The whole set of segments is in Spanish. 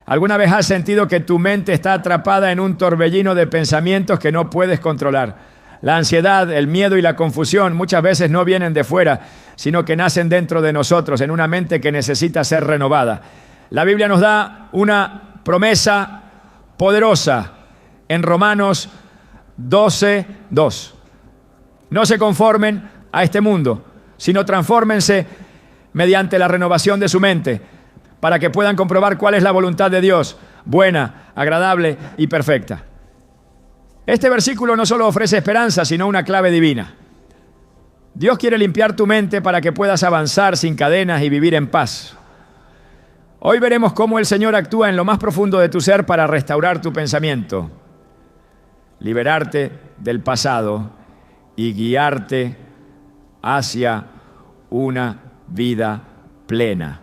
¿Alguna vez has sentido que tu mente está atrapada en un torbellino de pensamientos que no puedes controlar? La ansiedad, el miedo y la confusión muchas veces no vienen de fuera, sino que nacen dentro de nosotros, en una mente que necesita ser renovada. La Biblia nos da una promesa poderosa en Romanos 12:2. No se conformen a este mundo, sino transfórmense mediante la renovación de su mente, para que puedan comprobar cuál es la voluntad de Dios, buena, agradable y perfecta. Este versículo no solo ofrece esperanza, sino una clave divina. Dios quiere limpiar tu mente para que puedas avanzar sin cadenas y vivir en paz. Hoy veremos cómo el Señor actúa en lo más profundo de tu ser para restaurar tu pensamiento, liberarte del pasado y guiarte hacia una vida plena.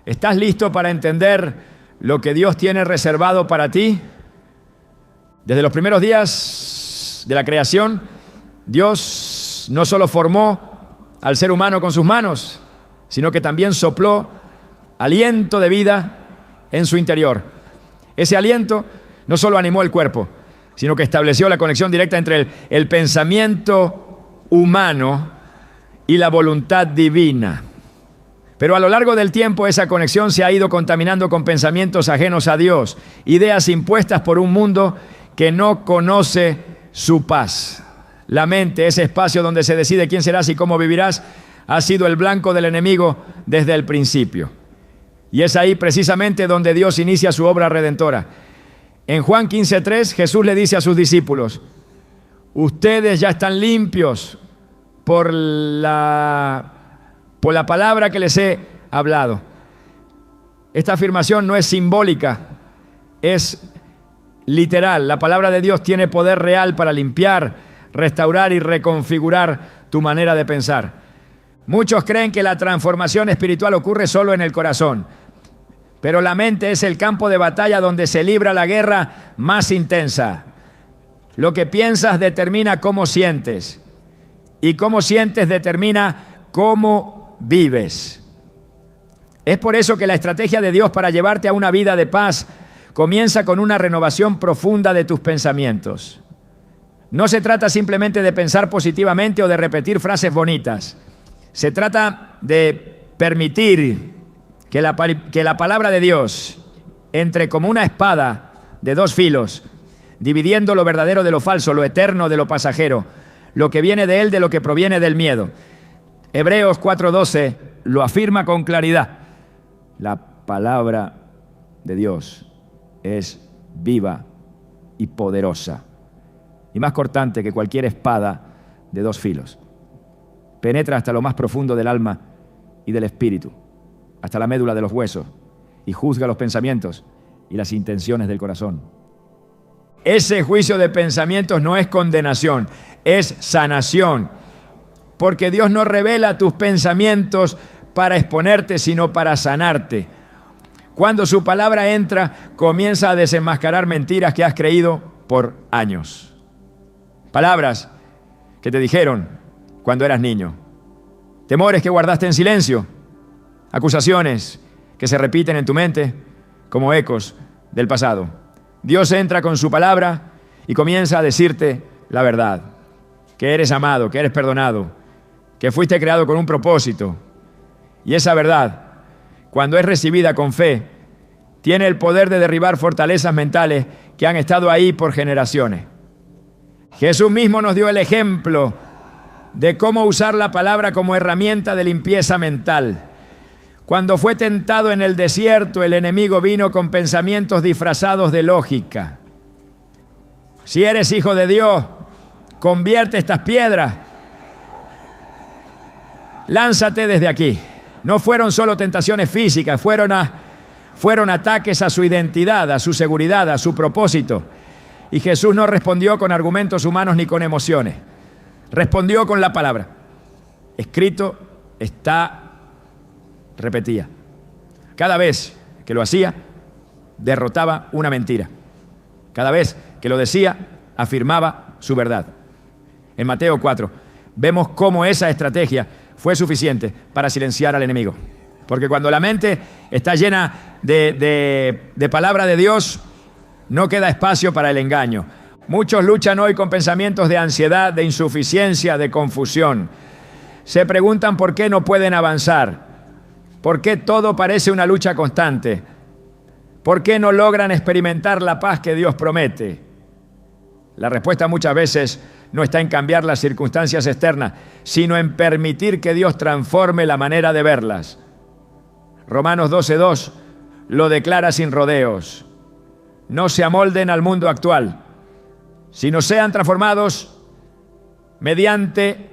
¿Estás listo para entender lo que Dios tiene reservado para ti? Desde los primeros días de la creación, Dios no solo formó al ser humano con sus manos, sino que también sopló aliento de vida en su interior. Ese aliento no solo animó el cuerpo, sino que estableció la conexión directa entre el pensamiento humano y la voluntad divina. Pero a lo largo del tiempo esa conexión se ha ido contaminando con pensamientos ajenos a Dios, ideas impuestas por un mundo que no conoce su paz. La mente, ese espacio donde se decide quién serás y cómo vivirás, ha sido el blanco del enemigo desde el principio. Y es ahí precisamente donde Dios inicia su obra redentora. En Juan 15:3, Jesús le dice a sus discípulos: ustedes ya están limpios por la palabra que les he hablado. Esta afirmación no es simbólica, es literal. La palabra de Dios tiene poder real para limpiar, restaurar y reconfigurar tu manera de pensar. Muchos creen que la transformación espiritual ocurre solo en el corazón, pero la mente es el campo de batalla donde se libra la guerra más intensa. Lo que piensas determina cómo sientes, y cómo sientes determina cómo vives. Es por eso que la estrategia de Dios para llevarte a una vida de paz comienza con una renovación profunda de tus pensamientos. No se trata simplemente de pensar positivamente o de repetir frases bonitas. Se trata de permitir que la palabra de Dios entre como una espada de dos filos, dividiendo lo verdadero de lo falso, lo eterno de lo pasajero, lo que viene de Él de lo que proviene del miedo. Hebreos 4:12 lo afirma con claridad. La palabra de Dios es viva y poderosa, y más cortante que cualquier espada de dos filos. Penetra hasta lo más profundo del alma y del espíritu, hasta la médula de los huesos, y juzga los pensamientos y las intenciones del corazón. Ese juicio de pensamientos no es condenación, es sanación. Porque Dios no revela tus pensamientos para exponerte, sino para sanarte. Cuando su palabra entra, comienza a desenmascarar mentiras que has creído por años. Palabras que te dijeron cuando eras niño. Temores que guardaste en silencio. Acusaciones que se repiten en tu mente como ecos del pasado. Dios entra con su palabra y comienza a decirte la verdad. Que eres amado, que eres perdonado, que fuiste creado con un propósito. Y esa verdad, cuando es recibida con fe, tiene el poder de derribar fortalezas mentales que han estado ahí por generaciones. Jesús mismo nos dio el ejemplo de cómo usar la palabra como herramienta de limpieza mental. Cuando fue tentado en el desierto, el enemigo vino con pensamientos disfrazados de lógica. Si eres hijo de Dios, convierte estas piedras. Lánzate desde aquí. No fueron solo tentaciones físicas, fueron ataques a su identidad, a su seguridad, a su propósito. Y Jesús no respondió con argumentos humanos ni con emociones. Respondió con la palabra. Escrito está, repetía. Cada vez que lo hacía, derrotaba una mentira. Cada vez que lo decía, afirmaba su verdad. En Mateo 4, vemos cómo esa estrategia fue suficiente para silenciar al enemigo. Porque cuando la mente está llena de palabra de Dios, no queda espacio para el engaño. Muchos luchan hoy con pensamientos de ansiedad, de insuficiencia, de confusión. Se preguntan por qué no pueden avanzar, por qué todo parece una lucha constante, por qué no logran experimentar la paz que Dios promete. La respuesta muchas veces no está en cambiar las circunstancias externas, sino en permitir que Dios transforme la manera de verlas. Romanos 12:2 lo declara sin rodeos. No se amolden al mundo actual, sino sean transformados mediante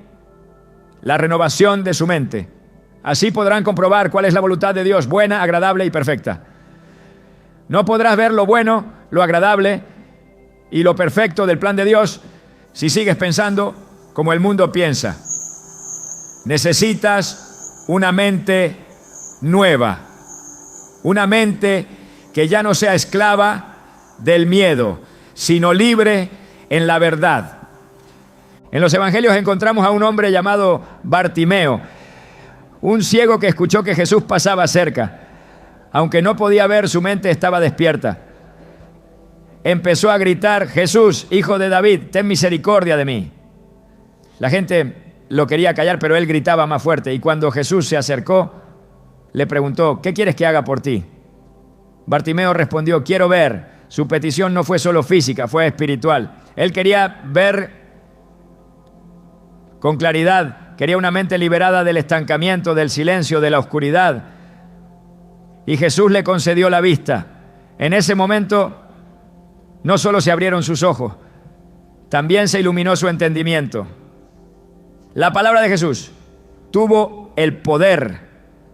la renovación de su mente. Así podrán comprobar cuál es la voluntad de Dios, buena, agradable y perfecta. No podrás ver lo bueno, lo agradable y lo perfecto del plan de Dios si sigues pensando como el mundo piensa. Necesitas una mente nueva, una mente que ya no sea esclava del miedo, sino libre en la verdad. En los evangelios encontramos a un hombre llamado Bartimeo, un ciego que escuchó que Jesús pasaba cerca. Aunque no podía ver, su mente estaba despierta. Empezó a gritar: Jesús, hijo de David, ten misericordia de mí. La gente lo quería callar, pero él gritaba más fuerte. Y cuando Jesús se acercó, le preguntó: ¿qué quieres que haga por ti? Bartimeo respondió: quiero ver. Su petición no fue solo física, fue espiritual. Él quería ver con claridad, quería una mente liberada del estancamiento, del silencio, de la oscuridad. Y Jesús le concedió la vista. En ese momento no solo se abrieron sus ojos, también se iluminó su entendimiento. La palabra de Jesús tuvo el poder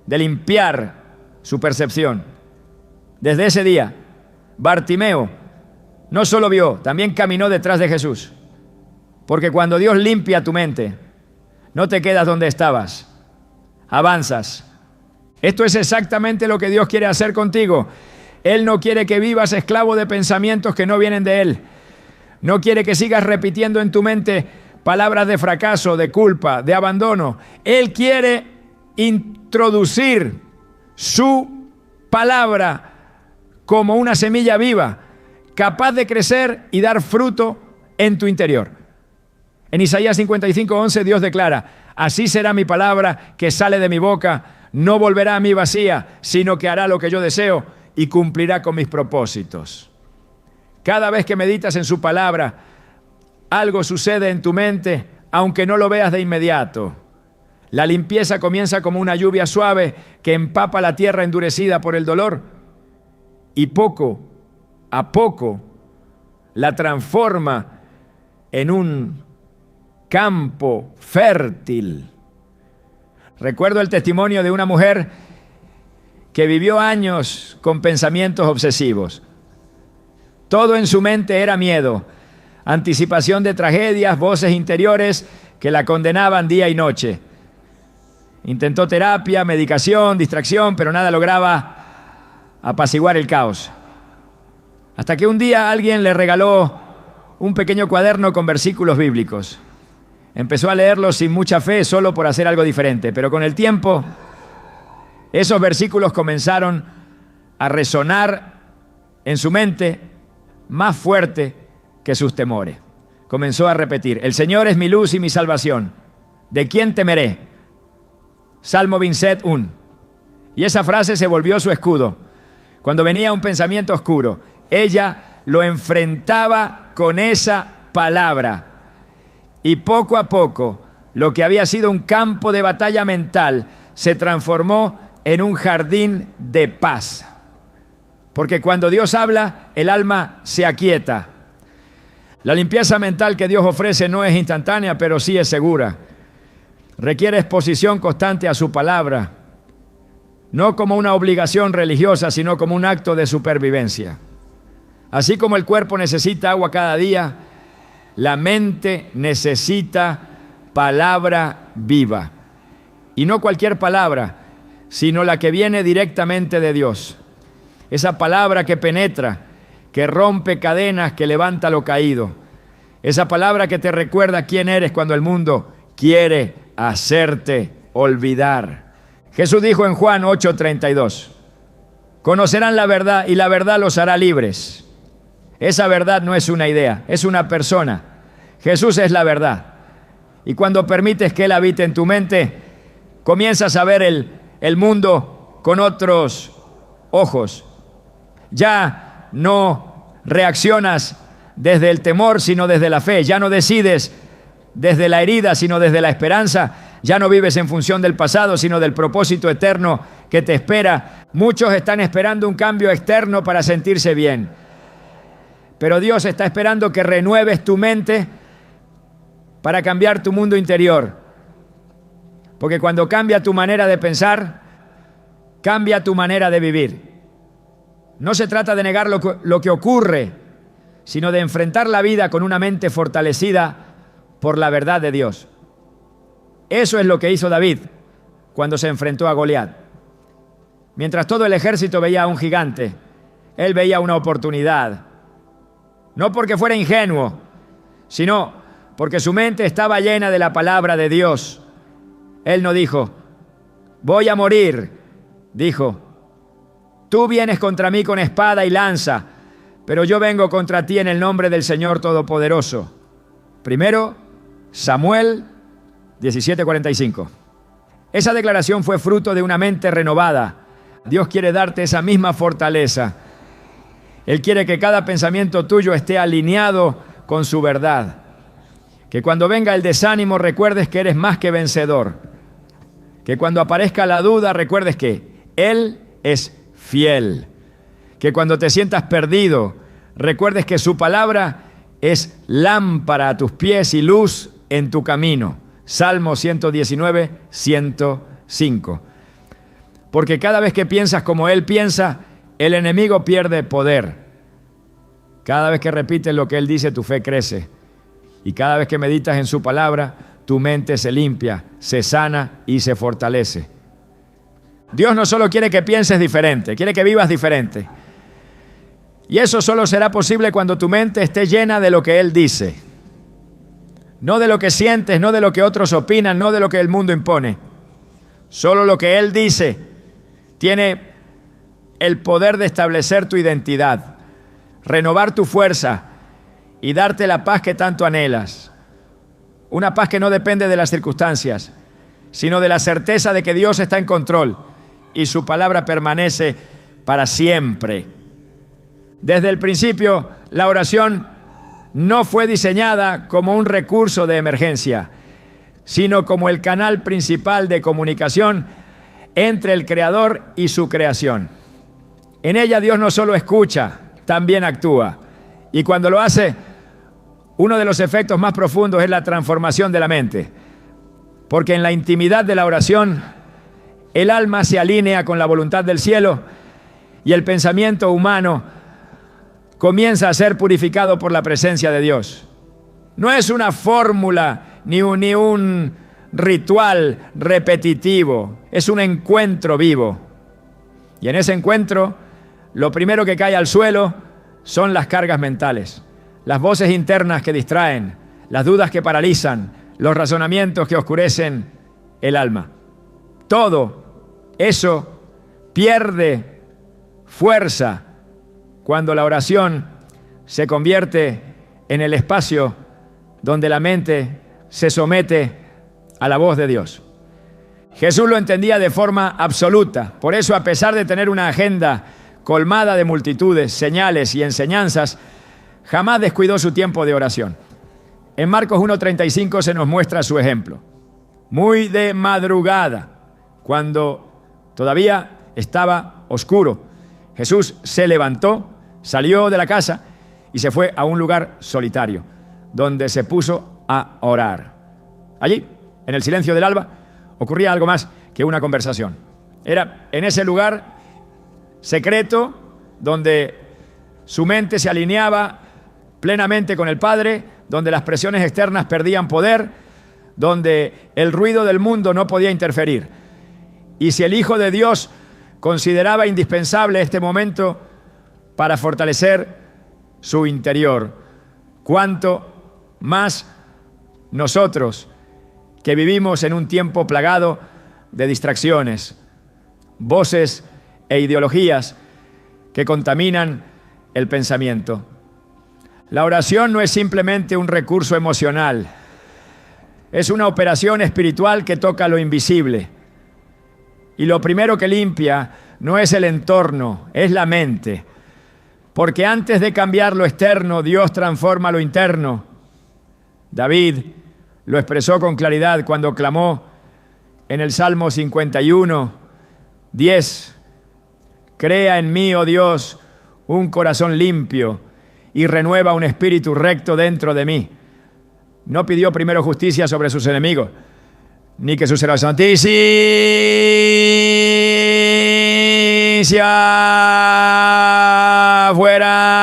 de limpiar su percepción. Desde ese día, Bartimeo no solo vio, también caminó detrás de Jesús. Porque cuando Dios limpia tu mente, no te quedas donde estabas, avanzas. Esto es exactamente lo que Dios quiere hacer contigo. Él no quiere que vivas esclavo de pensamientos que no vienen de Él. No quiere que sigas repitiendo en tu mente palabras de fracaso, de culpa, de abandono. Él quiere introducir su palabra como una semilla viva, capaz de crecer y dar fruto en tu interior. En Isaías 55:11 Dios declara: así será mi palabra que sale de mi boca, no volverá a mí vacía, sino que hará lo que yo deseo y cumplirá con mis propósitos. Cada vez que meditas en su palabra, algo sucede en tu mente, aunque no lo veas de inmediato. La limpieza comienza como una lluvia suave que empapa la tierra endurecida por el dolor y poco a poco la transforma en un campo fértil. Recuerdo el testimonio de una mujer que vivió años con pensamientos obsesivos. Todo en su mente era miedo, anticipación de tragedias, voces interiores que la condenaban día y noche. Intentó terapia, medicación, distracción, pero nada lograba apaciguar el caos. Hasta que un día alguien le regaló un pequeño cuaderno con versículos bíblicos. Empezó a leerlos sin mucha fe, solo por hacer algo diferente, pero con el tiempo esos versículos comenzaron a resonar en su mente más fuerte que sus temores. Comenzó a repetir: el Señor es mi luz y mi salvación, ¿de quién temeré? Salmo 27:1. Y esa frase se volvió su escudo. Cuando venía un pensamiento oscuro, ella lo enfrentaba con esa palabra. Y poco a poco, lo que había sido un campo de batalla mental se transformó en un jardín de paz. Porque cuando Dios habla, el alma se aquieta. La limpieza mental que Dios ofrece no es instantánea, pero sí es segura. Requiere exposición constante a su palabra, no como una obligación religiosa, sino como un acto de supervivencia. Así como el cuerpo necesita agua cada día, la mente necesita palabra viva. Y no cualquier palabra, sino la que viene directamente de Dios. Esa palabra que penetra, que rompe cadenas, que levanta lo caído. Esa palabra que te recuerda quién eres cuando el mundo quiere hacerte olvidar Jesús dijo en Juan 8:32, conocerán la verdad y la verdad los hará libres. Esa verdad no es una idea, es una persona. Jesús es la verdad. Y cuando permites que Él habite en tu mente, comienzas a ver el mundo con otros ojos. Ya no reaccionas desde el temor, sino desde la fe. Ya no decides desde la herida, sino desde la esperanza. Ya no vives en función del pasado, sino del propósito eterno que te espera. Muchos están esperando un cambio externo para sentirse bien. Pero Dios está esperando que renueves tu mente para cambiar tu mundo interior. Porque cuando cambia tu manera de pensar, cambia tu manera de vivir. No se trata de negar lo que ocurre, sino de enfrentar la vida con una mente fortalecida por la verdad de Dios. Eso es lo que hizo David cuando se enfrentó a Goliat. Mientras todo el ejército veía a un gigante, él veía una oportunidad. No porque fuera ingenuo, sino porque su mente estaba llena de la palabra de Dios. Él no dijo, voy a morir. Dijo, tú vienes contra mí con espada y lanza, pero yo vengo contra ti en el nombre del Señor Todopoderoso. Primero, Samuel 17:45. Esa declaración fue fruto de una mente renovada. Dios quiere darte esa misma fortaleza. Él quiere que cada pensamiento tuyo esté alineado con su verdad. Que cuando venga el desánimo recuerdes que eres más que vencedor. Que cuando aparezca la duda recuerdes que Él es fiel. Que cuando te sientas perdido recuerdes que su palabra es lámpara a tus pies y luz en tu camino. Salmo 119, 105. Porque cada vez que piensas como Él piensa, el enemigo pierde poder. Cada vez que repites lo que Él dice, tu fe crece. Y cada vez que meditas en su palabra, tu mente se limpia, se sana y se fortalece. Dios no solo quiere que pienses diferente, quiere que vivas diferente. Y eso solo será posible cuando tu mente esté llena de lo que Él dice. No de lo que sientes, no de lo que otros opinan, no de lo que el mundo impone. Solo lo que Él dice tiene el poder de establecer tu identidad, renovar tu fuerza y darte la paz que tanto anhelas. Una paz que no depende de las circunstancias, sino de la certeza de que Dios está en control y su palabra permanece para siempre. Desde el principio, la oración no fue diseñada como un recurso de emergencia, sino como el canal principal de comunicación entre el Creador y su creación. En ella Dios no solo escucha, también actúa. Y cuando lo hace, uno de los efectos más profundos es la transformación de la mente. Porque en la intimidad de la oración, el alma se alinea con la voluntad del cielo y el pensamiento humano comienza a ser purificado por la presencia de Dios. No es una fórmula ni un ritual repetitivo, es un encuentro vivo. Y en ese encuentro, lo primero que cae al suelo son las cargas mentales, las voces internas que distraen, las dudas que paralizan, los razonamientos que oscurecen el alma. Todo eso pierde fuerza cuando la oración se convierte en el espacio donde la mente se somete a la voz de Dios. Jesús lo entendía de forma absoluta. Por eso, a pesar de tener una agenda colmada de multitudes, señales y enseñanzas, jamás descuidó su tiempo de oración. En Marcos 1:35 se nos muestra su ejemplo. Muy de madrugada, cuando todavía estaba oscuro, Jesús se levantó, salió de la casa y se fue a un lugar solitario, donde se puso a orar. Allí, en el silencio del alba, ocurría algo más que una conversación. Era en ese lugar secreto donde su mente se alineaba plenamente con el Padre, donde las presiones externas perdían poder, donde el ruido del mundo no podía interferir. Y si el Hijo de Dios consideraba indispensable este momento para fortalecer su interior, cuánto más nosotros que vivimos en un tiempo plagado de distracciones, voces e ideologías que contaminan el pensamiento. La oración no es simplemente un recurso emocional, es una operación espiritual que toca lo invisible. Y lo primero que limpia no es el entorno, es la mente. Porque antes de cambiar lo externo, Dios transforma lo interno. David lo expresó con claridad cuando clamó en el Salmo 51, 10. Crea en mí, oh Dios, un corazón limpio y renueva un espíritu recto dentro de mí. No pidió primero justicia sobre sus enemigos, ni que su santicia fuera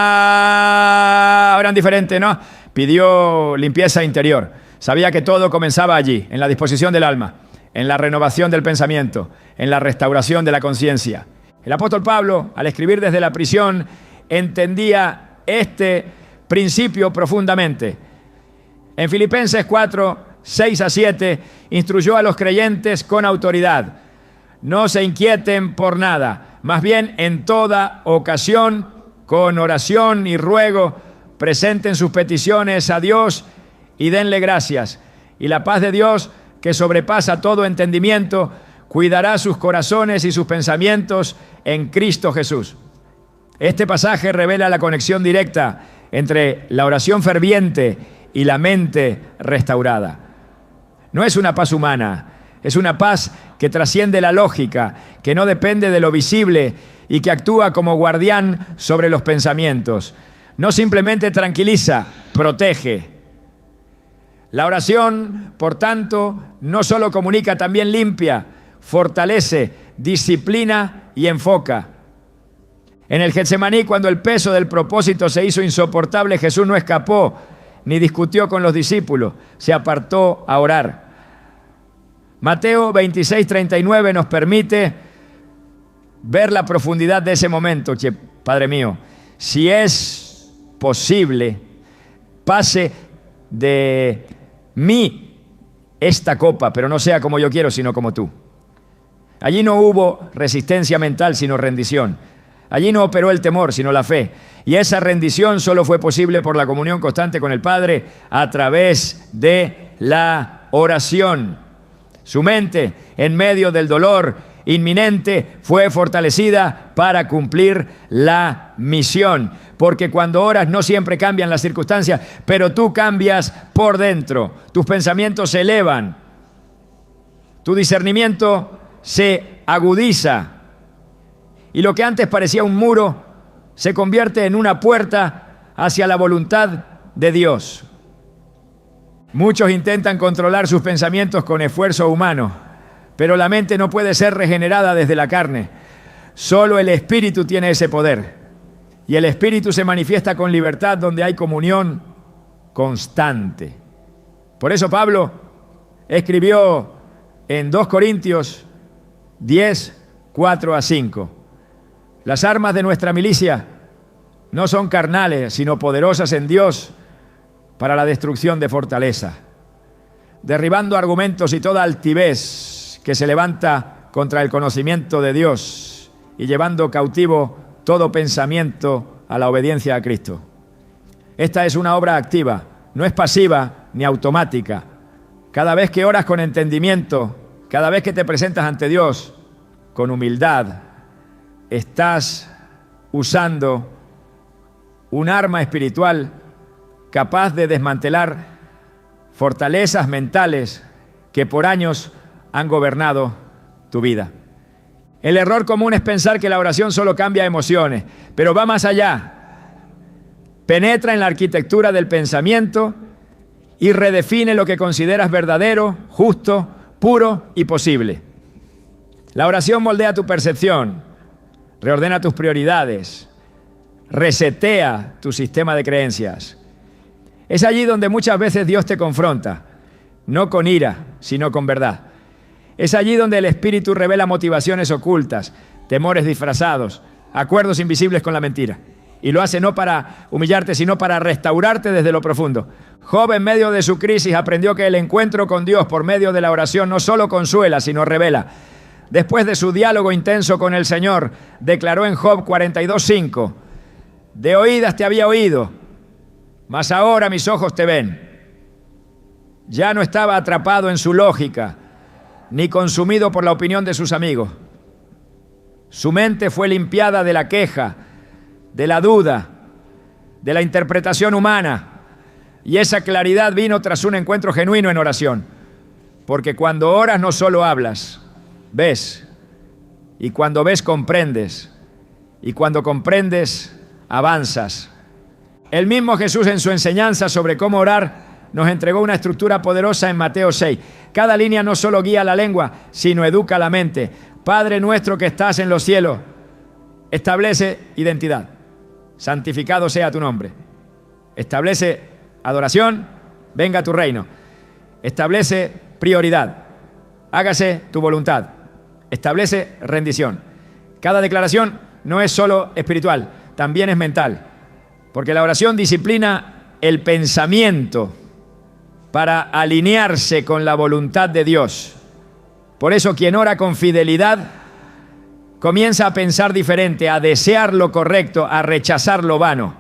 eran diferentes, ¿no? Pidió limpieza interior. Sabía que todo comenzaba allí, en la disposición del alma, en la renovación del pensamiento, en la restauración de la conciencia. El apóstol Pablo, al escribir desde la prisión, entendía este principio profundamente. En Filipenses 4, 6 a 7, instruyó a los creyentes con autoridad. No se inquieten por nada, más bien en toda ocasión, con oración y ruego, presenten sus peticiones a Dios y denle gracias. Y la paz de Dios, que sobrepasa todo entendimiento, cuidará sus corazones y sus pensamientos en Cristo Jesús. Este pasaje revela la conexión directa entre la oración ferviente y la mente restaurada. No es una paz humana, es una paz que trasciende la lógica, que no depende de lo visible y que actúa como guardián sobre los pensamientos. No simplemente tranquiliza, protege. La oración, por tanto, no solo comunica, también limpia, fortalece, disciplina y enfoca. En el Getsemaní, cuando el peso del propósito se hizo insoportable, Jesús no escapó ni discutió con los discípulos, se apartó a orar. Mateo 26:39 nos permite ver la profundidad de ese momento. Padre mío, si es posible, pase de mí esta copa, pero no sea como yo quiero, sino como tú. Allí no hubo resistencia mental, sino rendición. Allí no operó el temor, sino la fe. Y esa rendición solo fue posible por la comunión constante con el Padre a través de la oración. Su mente, en medio del dolor inminente, fue fortalecida para cumplir la misión. Porque cuando oras no siempre cambian las circunstancias, pero tú cambias por dentro. Tus pensamientos se elevan. Tu discernimiento se agudiza. Y lo que antes parecía un muro se convierte en una puerta hacia la voluntad de Dios. Muchos intentan controlar sus pensamientos con esfuerzo humano, pero la mente no puede ser regenerada desde la carne. Solo el Espíritu tiene ese poder. Y el Espíritu se manifiesta con libertad donde hay comunión constante. Por eso Pablo escribió en 2 Corintios 10, 4 a 5. Las armas de nuestra milicia no son carnales, sino poderosas en Dios para la destrucción de fortaleza, derribando argumentos y toda altivez que se levanta contra el conocimiento de Dios y llevando cautivo todo pensamiento a la obediencia a Cristo. Esta es una obra activa, no es pasiva ni automática. Cada vez que oras con entendimiento, cada vez que te presentas ante Dios con humildad, estás usando un arma espiritual capaz de desmantelar fortalezas mentales que por años han gobernado tu vida. El error común es pensar que la oración solo cambia emociones, pero va más allá. Penetra en la arquitectura del pensamiento y redefine lo que consideras verdadero, justo, puro y posible. La oración moldea tu percepción, reordena tus prioridades, resetea tu sistema de creencias. Es allí donde muchas veces Dios te confronta, no con ira, sino con verdad. Es allí donde el Espíritu revela motivaciones ocultas, temores disfrazados, acuerdos invisibles con la mentira. Y lo hace no para humillarte, sino para restaurarte desde lo profundo. Job, en medio de su crisis, aprendió que el encuentro con Dios por medio de la oración no solo consuela, sino revela. Después de su diálogo intenso con el Señor, declaró en Job 42:5, de oídas te había oído, mas ahora mis ojos te ven. Ya no estaba atrapado en su lógica, ni consumido por la opinión de sus amigos. Su mente fue limpiada de la queja, de la duda, de la interpretación humana, y esa claridad vino tras un encuentro genuino en oración. Porque cuando oras no solo hablas, ves, y cuando ves comprendes, y cuando comprendes avanzas. El mismo Jesús en su enseñanza sobre cómo orar nos entregó una estructura poderosa en Mateo 6. Cada línea no solo guía la lengua, sino educa la mente. Padre nuestro que estás en los cielos, establece identidad. Santificado sea tu nombre. Establece adoración, venga tu reino. Establece prioridad, hágase tu voluntad. Establece rendición. Cada declaración no es solo espiritual, también es mental. Porque la oración disciplina el pensamiento para alinearse con la voluntad de Dios. Por eso quien ora con fidelidad comienza a pensar diferente, a desear lo correcto, a rechazar lo vano.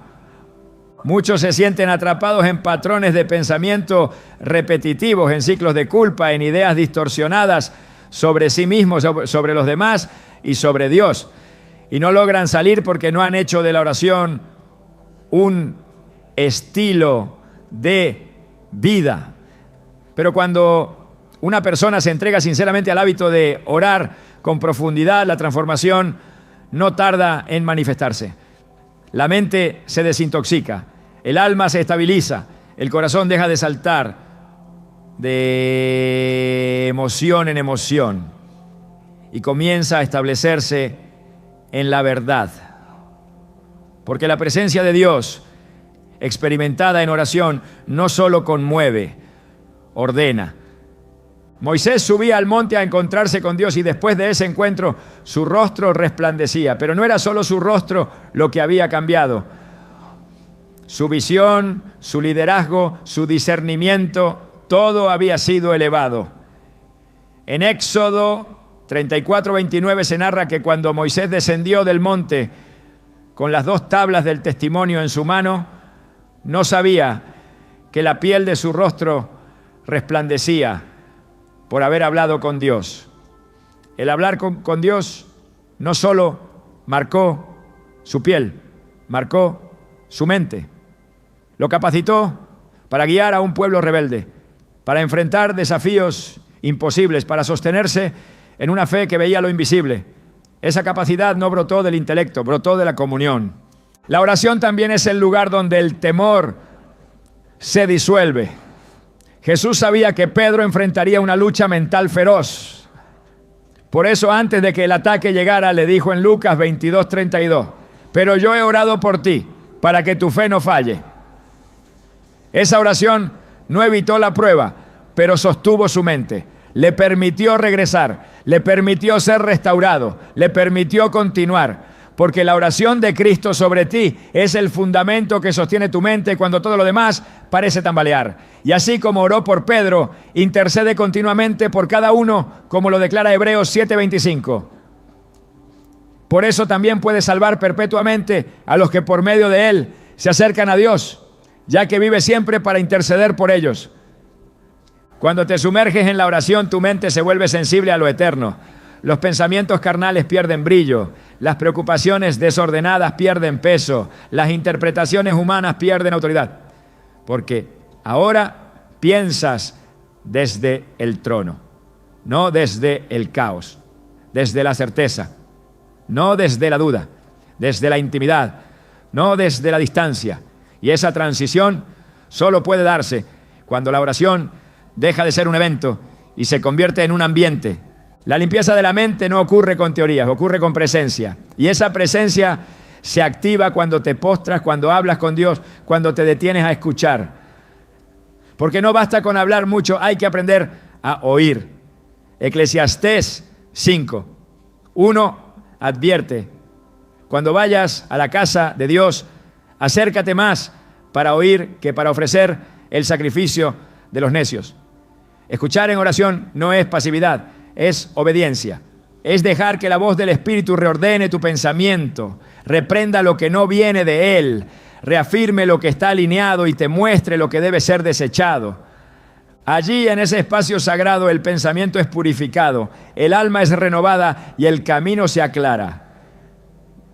Muchos se sienten atrapados en patrones de pensamiento repetitivos, en ciclos de culpa, en ideas distorsionadas sobre sí mismos, sobre los demás y sobre Dios. Y no logran salir porque no han hecho de la oración un estilo de vida. Pero cuando una persona se entrega sinceramente al hábito de orar con profundidad, la transformación no tarda en manifestarse. La mente se desintoxica, el alma se estabiliza, el corazón deja de saltar de emoción en emoción y comienza a establecerse en la verdad. Porque la presencia de Dios, experimentada en oración, no solo conmueve, ordena. Moisés subía al monte a encontrarse con Dios y después de ese encuentro su rostro resplandecía. Pero no era solo su rostro lo que había cambiado. Su visión, su liderazgo, su discernimiento, todo había sido elevado. En Éxodo 34:29 se narra que cuando Moisés descendió del monte con las 2 tablas del testimonio en su mano, no sabía que la piel de su rostro resplandecía por haber hablado con Dios. El hablar con Dios no solo marcó su piel, marcó su mente. Lo capacitó para guiar a un pueblo rebelde, para enfrentar desafíos imposibles, para sostenerse en una fe que veía lo invisible. Esa capacidad no brotó del intelecto, brotó de la comunión. La oración también es el lugar donde el temor se disuelve. Jesús sabía que Pedro enfrentaría una lucha mental feroz. Por eso, antes de que el ataque llegara, le dijo en Lucas 22:32, pero yo he orado por ti, para que tu fe no falle. Esa oración no evitó la prueba, pero sostuvo su mente. Le permitió regresar, le permitió ser restaurado, le permitió continuar. Porque la oración de Cristo sobre ti es el fundamento que sostiene tu mente cuando todo lo demás parece tambalear. Y así como oró por Pedro, intercede continuamente por cada uno, como lo declara Hebreos 7:25. Por eso también puede salvar perpetuamente a los que por medio de él se acercan a Dios, ya que vive siempre para interceder por ellos. Cuando te sumerges en la oración, tu mente se vuelve sensible a lo eterno. Los pensamientos carnales pierden brillo, las preocupaciones desordenadas pierden peso, las interpretaciones humanas pierden autoridad. Porque ahora piensas desde el trono, no desde el caos, desde la certeza, no desde la duda, desde la intimidad, no desde la distancia. Y esa transición solo puede darse cuando la oración deja de ser un evento y se convierte en un ambiente. La limpieza de la mente no ocurre con teorías, ocurre con presencia. Y esa presencia se activa cuando te postras, cuando hablas con Dios, cuando te detienes a escuchar. Porque no basta con hablar mucho, hay que aprender a oír. Eclesiastés 5:1 advierte: cuando vayas a la casa de Dios, acércate más para oír que para ofrecer el sacrificio de los necios. Escuchar en oración no es pasividad, es obediencia. es dejar que la voz del Espíritu reordene tu pensamiento, reprenda lo que no viene de Él, reafirme lo que está alineado y te muestre lo que debe ser desechado. Allí, en ese espacio sagrado, el pensamiento es purificado, el alma es renovada y el camino se aclara.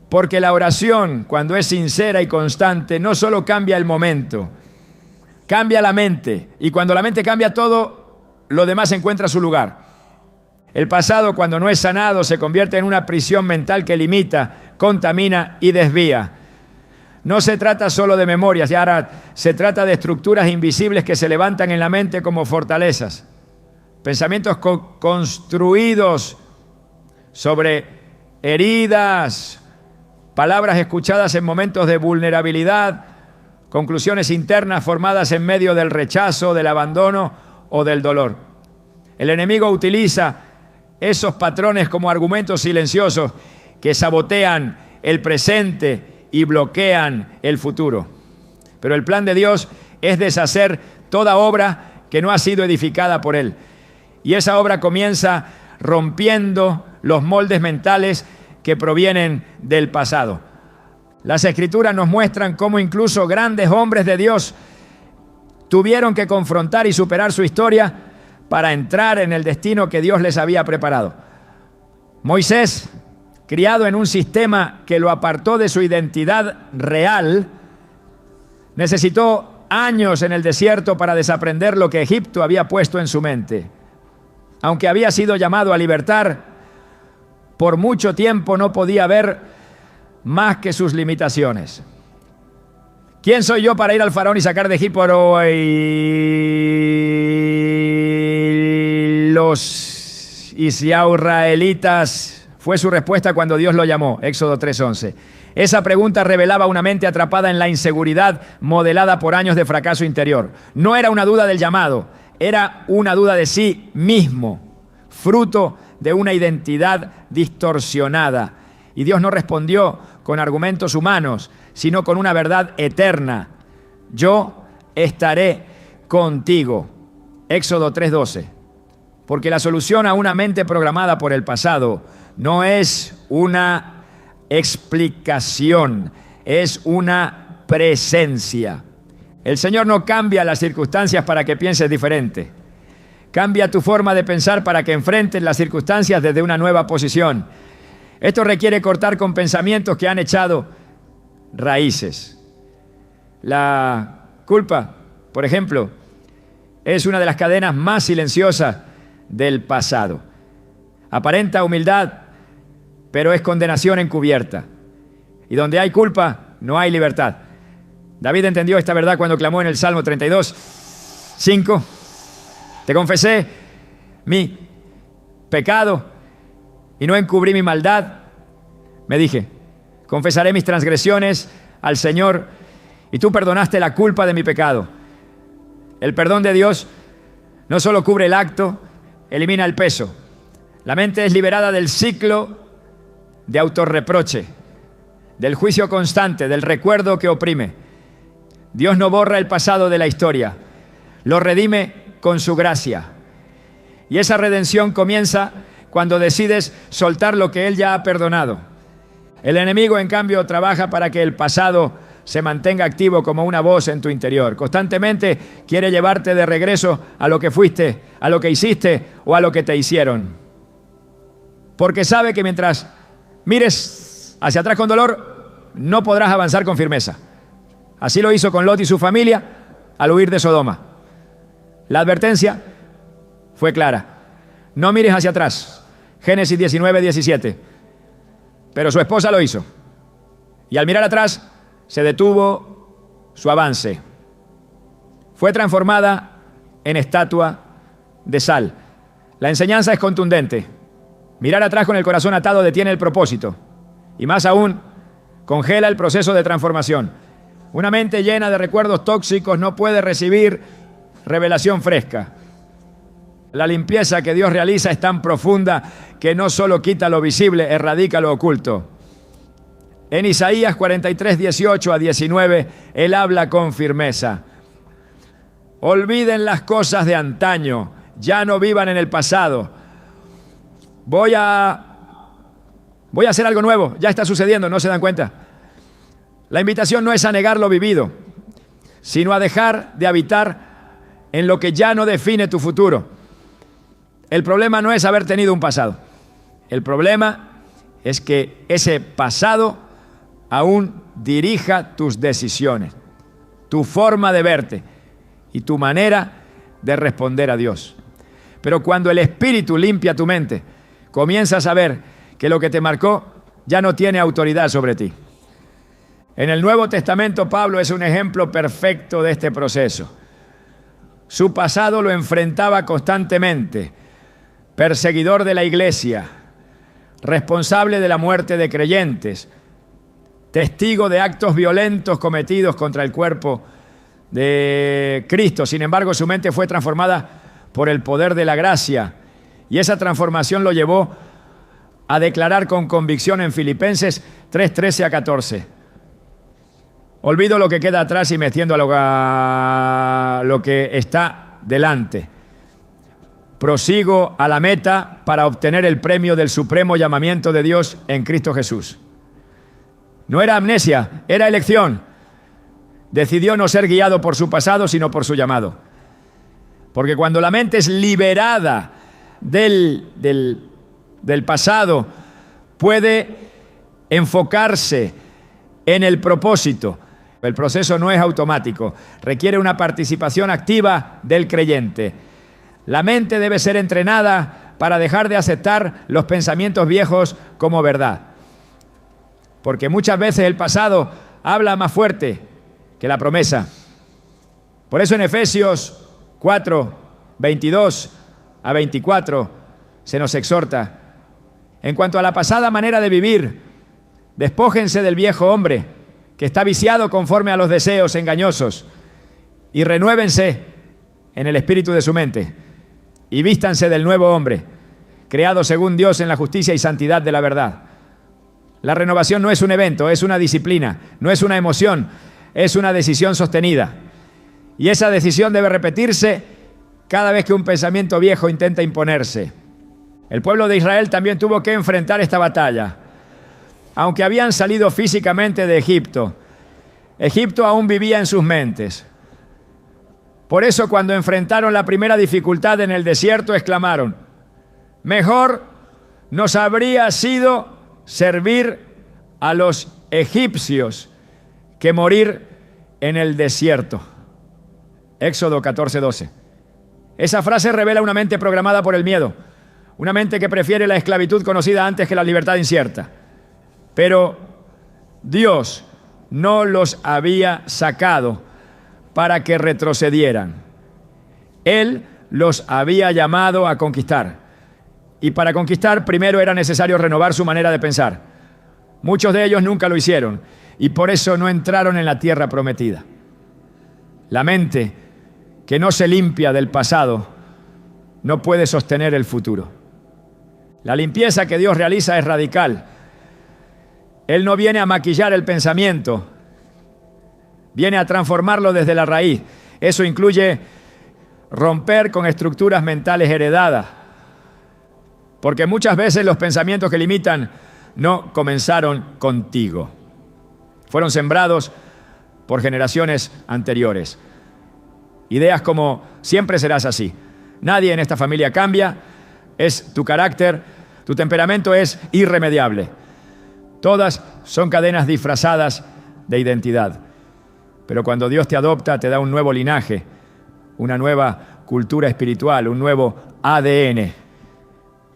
Porque la oración, cuando es sincera y constante, no solo cambia el momento, cambia la mente. Y cuando la mente cambia, todo lo demás encuentra su lugar. El pasado, cuando no es sanado, se convierte en una prisión mental que limita, contamina y desvía. No se trata solo de memorias, y ahora se trata de estructuras invisibles que se levantan en la mente como fortalezas. Pensamientos construidos sobre heridas, palabras escuchadas en momentos de vulnerabilidad, conclusiones internas formadas en medio del rechazo, del abandono o del dolor. El enemigo utiliza esos patrones como argumentos silenciosos que sabotean el presente y bloquean el futuro. Pero el plan de Dios es deshacer toda obra que no ha sido edificada por Él. Y esa obra comienza rompiendo los moldes mentales que provienen del pasado. Las Escrituras nos muestran cómo incluso grandes hombres de Dios tuvieron que confrontar y superar su historia para entrar en el destino que Dios les había preparado. Moisés, criado en un sistema que lo apartó de su identidad real, necesitó años en el desierto para desaprender lo que Egipto había puesto en su mente. Aunque había sido llamado a libertar, por mucho tiempo no podía ver más que sus limitaciones. ¿Quién soy yo para ir al faraón y sacar de Egipto los israelitas? Fue su respuesta cuando Dios lo llamó, Éxodo 3:11. Esa pregunta revelaba una mente atrapada en la inseguridad modelada por años de fracaso interior. No era una duda del llamado, era una duda de sí mismo, fruto de una identidad distorsionada. Y Dios no respondió con argumentos humanos, sino con una verdad eterna. Yo estaré contigo. Éxodo 3:12. Porque la solución a una mente programada por el pasado no es una explicación, es una presencia. El Señor no cambia las circunstancias para que pienses diferente. Cambia tu forma de pensar para que enfrentes las circunstancias desde una nueva posición. Esto requiere cortar con pensamientos que han echado raíces. La culpa, por ejemplo, es una de las cadenas más silenciosas del pasado. Aparenta humildad, pero es condenación encubierta. Y donde hay culpa, no hay libertad. David entendió esta verdad cuando clamó en el Salmo 32:5. Te confesé mi pecado y no encubrí mi maldad. Me dije, confesaré mis transgresiones al Señor y tú perdonaste la culpa de mi pecado. El perdón de Dios no solo cubre el acto, elimina el peso. La mente es liberada del ciclo de autorreproche, del juicio constante, del recuerdo que oprime. Dios no borra el pasado de la historia, lo redime con su gracia. Y esa redención comienza cuando decides soltar lo que Él ya ha perdonado. El enemigo, en cambio, trabaja para que el pasado se mantenga activo como una voz en tu interior. Constantemente quiere llevarte de regreso a lo que fuiste, a lo que hiciste o a lo que te hicieron. Porque sabe que mientras mires hacia atrás con dolor, no podrás avanzar con firmeza. Así lo hizo con Lot y su familia al huir de Sodoma. La advertencia fue clara. No mires hacia atrás. Génesis 19:17. Pero su esposa lo hizo. Y al mirar atrás, se detuvo su avance. Fue transformada en estatua de sal. La enseñanza es contundente. Mirar atrás con el corazón atado detiene el propósito. Y más aún, congela el proceso de transformación. Una mente llena de recuerdos tóxicos no puede recibir revelación fresca. La limpieza que Dios realiza es tan profunda que no solo quita lo visible, erradica lo oculto. En Isaías 43:18-19, Él habla con firmeza. Olviden las cosas de antaño, ya no vivan en el pasado. Voy a Voy a hacer algo nuevo, ya está sucediendo, ¿no se dan cuenta? La invitación no es a negar lo vivido, sino a dejar de habitar en lo que ya no define tu futuro. El problema no es haber tenido un pasado. El problema es que ese pasado aún dirija tus decisiones, tu forma de verte y tu manera de responder a Dios. Pero cuando el Espíritu limpia tu mente, comienzas a ver que lo que te marcó ya no tiene autoridad sobre ti. En el Nuevo Testamento, Pablo es un ejemplo perfecto de este proceso. Su pasado lo enfrentaba constantemente, perseguidor de la iglesia, responsable de la muerte de creyentes, testigo de actos violentos cometidos contra el cuerpo de Cristo. Sin embargo, su mente fue transformada por el poder de la gracia, y esa transformación lo llevó a declarar con convicción en Filipenses 3:13 a 14. Olvido lo que queda atrás y me extiendo a lo que está delante. Prosigo a la meta para obtener el premio del supremo llamamiento de Dios en Cristo Jesús. No era amnesia, era elección. Decidió no ser guiado por su pasado, sino por su llamado. Porque cuando la mente es liberada del pasado, puede enfocarse en el propósito. El proceso no es automático, requiere una participación activa del creyente. La mente debe ser entrenada para dejar de aceptar los pensamientos viejos como verdad. Porque muchas veces el pasado habla más fuerte que la promesa. Por eso en Efesios 4, 22 a 24 se nos exhorta: en cuanto a la pasada manera de vivir, despójense del viejo hombre que está viciado conforme a los deseos engañosos, y renuévense en el espíritu de su mente, y vístanse del nuevo hombre, creado según Dios en la justicia y santidad de la verdad. La renovación no es un evento, es una disciplina, no es una emoción, es una decisión sostenida. Y esa decisión debe repetirse cada vez que un pensamiento viejo intenta imponerse. El pueblo de Israel también tuvo que enfrentar esta batalla. Aunque habían salido físicamente de Egipto, Egipto aún vivía en sus mentes. Por eso, cuando enfrentaron la primera dificultad en el desierto, exclamaron: mejor nos habría sido servir a los egipcios que morir en el desierto. Éxodo 14:12. Esa frase revela una mente programada por el miedo, una mente que prefiere la esclavitud conocida antes que la libertad incierta. Pero Dios no los había sacado para que retrocedieran. Él los había llamado a conquistar. Y para conquistar, primero era necesario renovar su manera de pensar. Muchos de ellos nunca lo hicieron y por eso no entraron en la tierra prometida. La mente que no se limpia del pasado no puede sostener el futuro. La limpieza que Dios realiza es radical. Él no viene a maquillar el pensamiento, viene a transformarlo desde la raíz. Eso incluye romper con estructuras mentales heredadas, porque muchas veces los pensamientos que limitan no comenzaron contigo. Fueron sembrados por generaciones anteriores. Ideas como: siempre serás así, nadie en esta familia cambia, es tu carácter, tu temperamento es irremediable. Todas son cadenas disfrazadas de identidad. Pero cuando Dios te adopta, te da un nuevo linaje, una nueva cultura espiritual, un nuevo ADN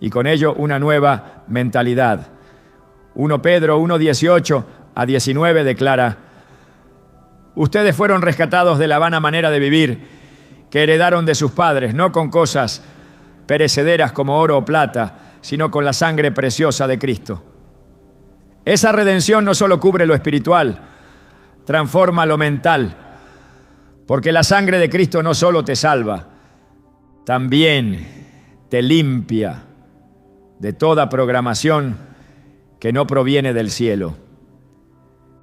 y con ello una nueva mentalidad. 1 Pedro 1:18 a 19 declara: ustedes fueron rescatados de la vana manera de vivir que heredaron de sus padres, no con cosas perecederas como oro o plata, sino con la sangre preciosa de Cristo. Esa redención no solo cubre lo espiritual, transforma lo mental, porque la sangre de Cristo no solo te salva, también te limpia de toda programación que no proviene del cielo.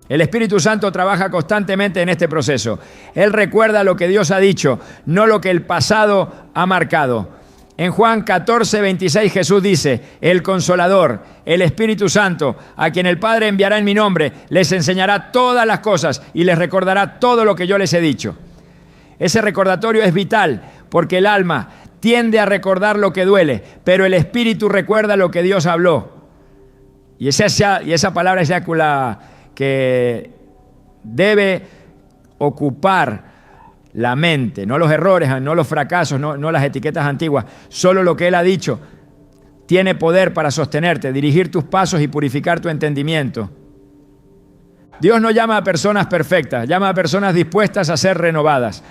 El Espíritu Santo trabaja constantemente en este proceso. Él recuerda lo que Dios ha dicho, no lo que el pasado ha marcado. En Juan 14, 26 Jesús dice: el Consolador, el Espíritu Santo, a quien el Padre enviará en mi nombre, les enseñará todas las cosas y les recordará todo lo que yo les he dicho. Ese recordatorio es vital porque el alma tiende a recordar lo que duele, pero el Espíritu recuerda lo que Dios habló. Y esa palabra es la que debe ocupar la mente, no los errores, no los fracasos, no las etiquetas antiguas. Solo lo que Él ha dicho tiene poder para sostenerte, dirigir tus pasos y purificar tu entendimiento. Dios no llama a personas perfectas, llama a personas dispuestas a ser renovadas.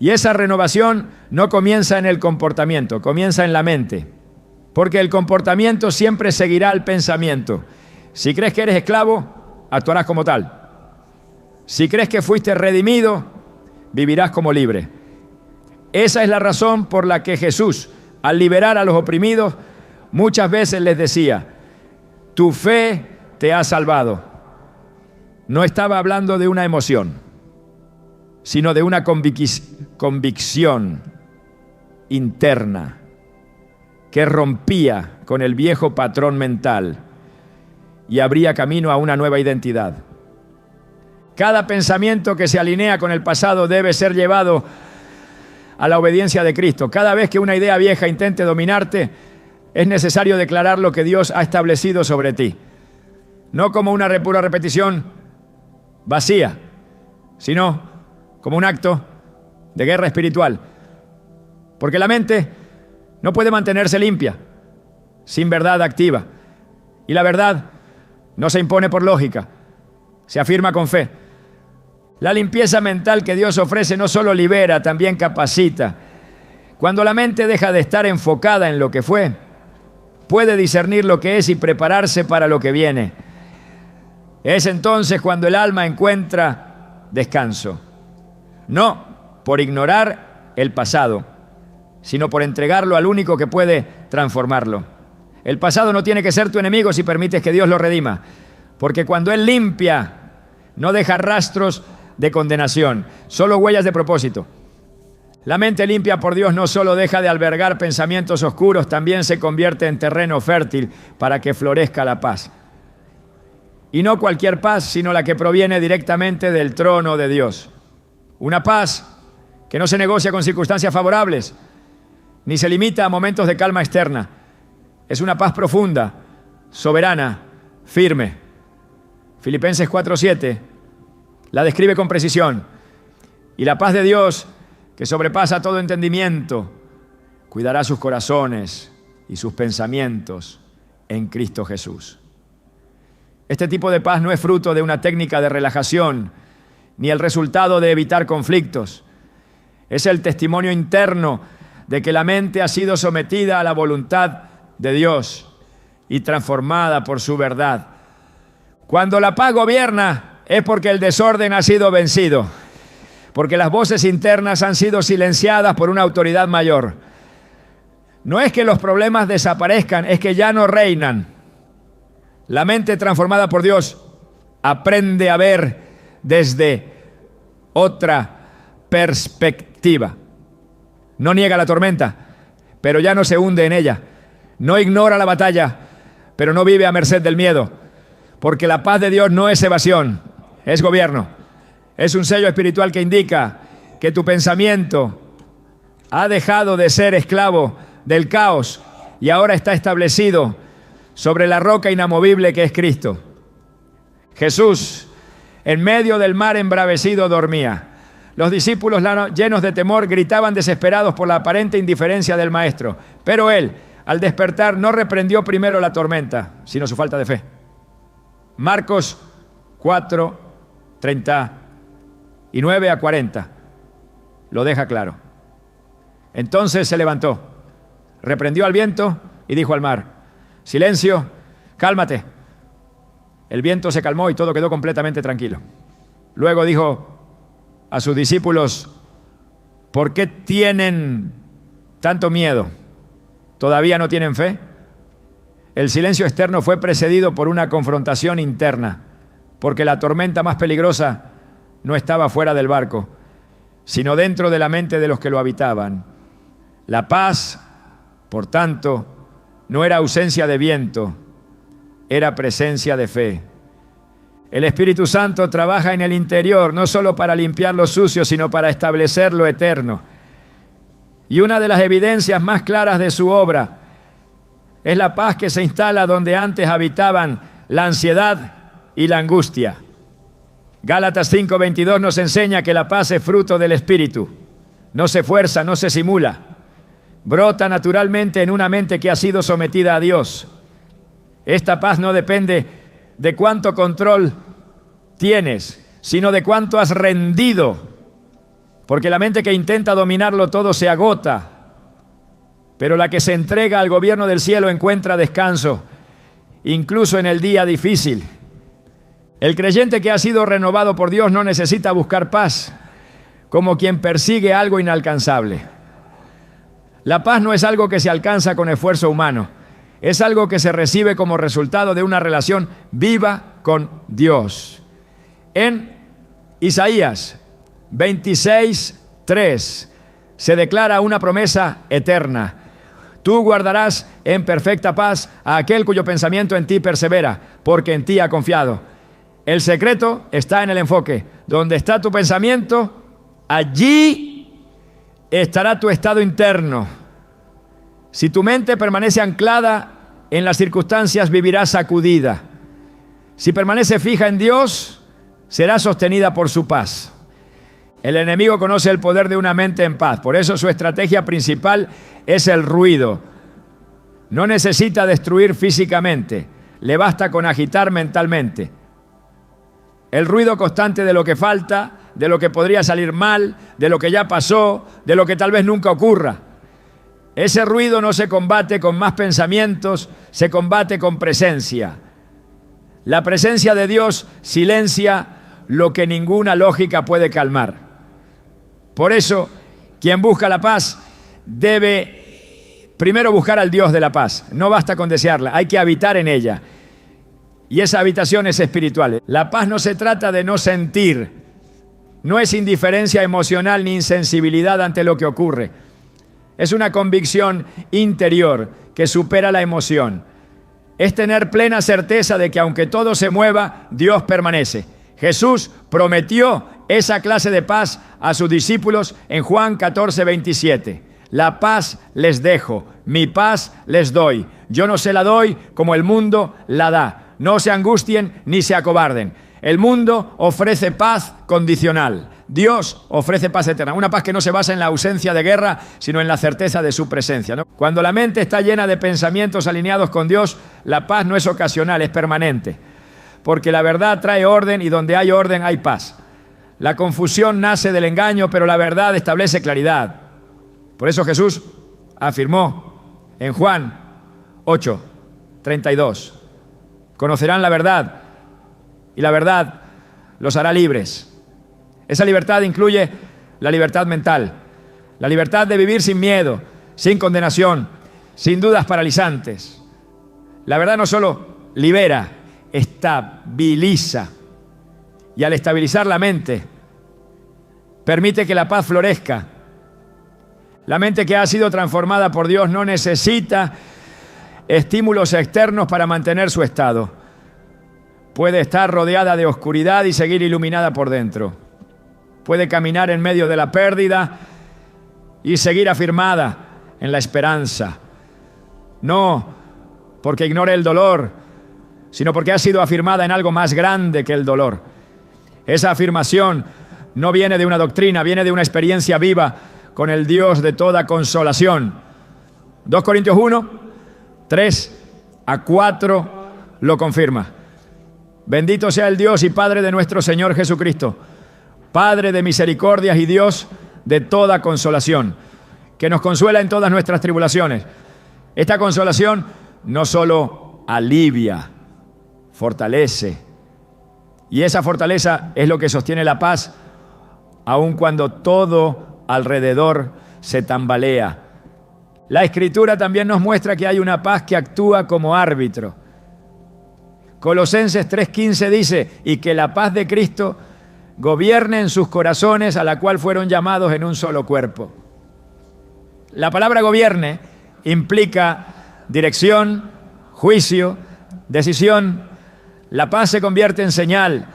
Y esa renovación no comienza en el comportamiento, comienza en la mente. Porque el comportamiento siempre seguirá al pensamiento. Si crees que eres esclavo, actuarás como tal. Si crees que fuiste redimido, vivirás como libre. Esa es la razón por la que Jesús, al liberar a los oprimidos, muchas veces les decía: tu fe te ha salvado. No estaba hablando de una emoción, sino de una convicción interna que rompía con el viejo patrón mental y abría camino a una nueva identidad. Cada pensamiento que se alinea con el pasado debe ser llevado a la obediencia de Cristo. Cada vez que una idea vieja intente dominarte, es necesario declarar lo que Dios ha establecido sobre ti. No como una pura repetición vacía, sino como un acto de guerra espiritual. Porque la mente no puede mantenerse limpia sin verdad activa. Y la verdad no se impone por lógica, se afirma con fe. La limpieza mental que Dios ofrece no solo libera, también capacita. Cuando la mente deja de estar enfocada en lo que fue, puede discernir lo que es y prepararse para lo que viene. Es entonces cuando el alma encuentra descanso. No por ignorar el pasado, sino por entregarlo al único que puede transformarlo. El pasado no tiene que ser tu enemigo si permites que Dios lo redima, porque cuando Él limpia, no deja rastros de condenación, solo huellas de propósito. La mente limpia por Dios no solo deja de albergar pensamientos oscuros, también se convierte en terreno fértil para que florezca la paz. Y no cualquier paz, sino la que proviene directamente del trono de Dios. Una paz que no se negocia con circunstancias favorables, ni se limita a momentos de calma externa. Es una paz profunda, soberana, firme. Filipenses 4:7 la describe con precisión. Y la paz de Dios, que sobrepasa todo entendimiento, cuidará sus corazones y sus pensamientos en Cristo Jesús. Este tipo de paz no es fruto de una técnica de relajación, ni el resultado de evitar conflictos. Es el testimonio interno de que la mente ha sido sometida a la voluntad de Dios y transformada por su verdad. Cuando la paz gobierna, es porque el desorden ha sido vencido, porque las voces internas han sido silenciadas por una autoridad mayor. No es que los problemas desaparezcan, es que ya no reinan. La mente transformada por Dios aprende a ver desde otra perspectiva. No niega la tormenta, pero ya no se hunde en ella. No ignora la batalla, pero no vive a merced del miedo. Porque la paz de Dios no es evasión, es gobierno. Es un sello espiritual que indica que tu pensamiento ha dejado de ser esclavo del caos y ahora está establecido sobre la roca inamovible que es Cristo. Jesús, en medio del mar embravecido, dormía. Los discípulos, llenos de temor, gritaban desesperados por la aparente indiferencia del Maestro. Pero Él, al despertar, no reprendió primero la tormenta, sino su falta de fe. Marcos 4:39 a 40 lo deja claro. Entonces se levantó, reprendió al viento y dijo al mar: silencio, cálmate. El viento se calmó y todo quedó completamente tranquilo. Luego dijo a sus discípulos: ¿por qué tienen tanto miedo? ¿Todavía no tienen fe? El silencio externo fue precedido por una confrontación interna, porque la tormenta más peligrosa no estaba fuera del barco, sino dentro de la mente de los que lo habitaban. La paz Por tanto, no era ausencia de viento, era presencia de fe. El Espíritu Santo trabaja en el interior, no solo para limpiar lo sucio, sino para establecer lo eterno. Y una de las evidencias más claras de su obra es la paz que se instala donde antes habitaban la ansiedad y la angustia. Gálatas 5:22 nos enseña que la paz es fruto del Espíritu. No se fuerza, no se simula. Brota naturalmente en una mente que ha sido sometida a Dios. Esta paz no depende de cuánto control tienes, sino de cuánto has rendido. Porque la mente que intenta dominarlo todo se agota. Pero la que se entrega al gobierno del cielo encuentra descanso, incluso en el día difícil. El creyente que ha sido renovado por Dios no necesita buscar paz como quien persigue algo inalcanzable. La paz no es algo que se alcanza con esfuerzo humano, es algo que se recibe como resultado de una relación viva con Dios. En Isaías 26:3 se declara una promesa eterna. Tú guardarás en perfecta paz a aquel cuyo pensamiento en ti persevera, porque en ti ha confiado. El secreto está en el enfoque. Donde está tu pensamiento, allí estará tu estado interno. Si tu mente permanece anclada en las circunstancias, vivirás sacudida. Si permanece fija en Dios, será sostenida por su paz. El enemigo conoce el poder de una mente en paz. Por eso su estrategia principal es el ruido. No necesita destruir físicamente, le basta con agitar mentalmente. El ruido constante de lo que falta, de lo que podría salir mal, de lo que ya pasó, de lo que tal vez nunca ocurra. Ese ruido no se combate con más pensamientos, se combate con presencia. La presencia de Dios silencia lo que ninguna lógica puede calmar. Por eso, quien busca la paz debe primero buscar al Dios de la paz. No basta con desearla, hay que habitar en ella. Y esa habitación es espiritual. La paz no se trata de no sentir, no es indiferencia emocional ni insensibilidad ante lo que ocurre. Es una convicción interior que supera la emoción. Es tener plena certeza de que aunque todo se mueva, Dios permanece. Jesús prometió esa clase de paz a sus discípulos en Juan 14:27. La paz les dejo, mi paz les doy. Yo no se la doy como el mundo la da. No se angustien ni se acobarden. El mundo ofrece paz condicional. Dios ofrece paz eterna. Una paz que no se basa en la ausencia de guerra, sino en la certeza de su presencia, ¿no? Cuando la mente está llena de pensamientos alineados con Dios, la paz no es ocasional, es permanente. Porque la verdad trae orden y donde hay orden hay paz. La confusión nace del engaño, pero la verdad establece claridad. Por eso Jesús afirmó en Juan 8:32, conocerán la verdad y la verdad los hará libres. Esa libertad incluye la libertad mental, la libertad de vivir sin miedo, sin condenación, sin dudas paralizantes. La verdad no solo libera, estabiliza. Y al estabilizar la mente, permite que la paz florezca. La mente que ha sido transformada por Dios no necesita estímulos externos para mantener su estado. Puede estar rodeada de oscuridad y seguir iluminada por dentro. Puede caminar en medio de la pérdida y seguir afirmada en la esperanza. No porque ignore el dolor, sino porque ha sido afirmada en algo más grande que el dolor. Esa afirmación no viene de una doctrina, viene de una experiencia viva con el Dios de toda consolación. 2 Corintios 1:3-4 lo confirma. Bendito sea el Dios y Padre de nuestro Señor Jesucristo, Padre de misericordias y Dios de toda consolación, que nos consuela en todas nuestras tribulaciones. Esta consolación no solo alivia, fortalece. Y esa fortaleza es lo que sostiene la paz, aun cuando todo alrededor se tambalea. La Escritura también nos muestra que hay una paz que actúa como árbitro. Colosenses 3:15 dice, y que la paz de Cristo gobierne en sus corazones, a la cual fueron llamados en un solo cuerpo. La palabra gobierne implica dirección, juicio, decisión. La paz se convierte en señal,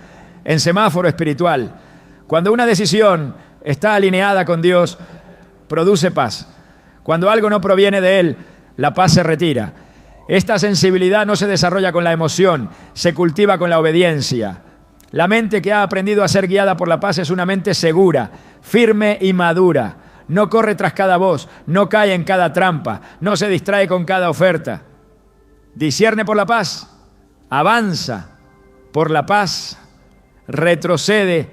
en semáforo espiritual. Cuando una decisión está alineada con Dios, produce paz. Cuando algo no proviene de Él, la paz se retira. Esta sensibilidad no se desarrolla con la emoción, se cultiva con la obediencia. La mente que ha aprendido a ser guiada por la paz es una mente segura, firme y madura. No corre tras cada voz, no cae en cada trampa, no se distrae con cada oferta. Discierne por la paz, avanza por la paz, retrocede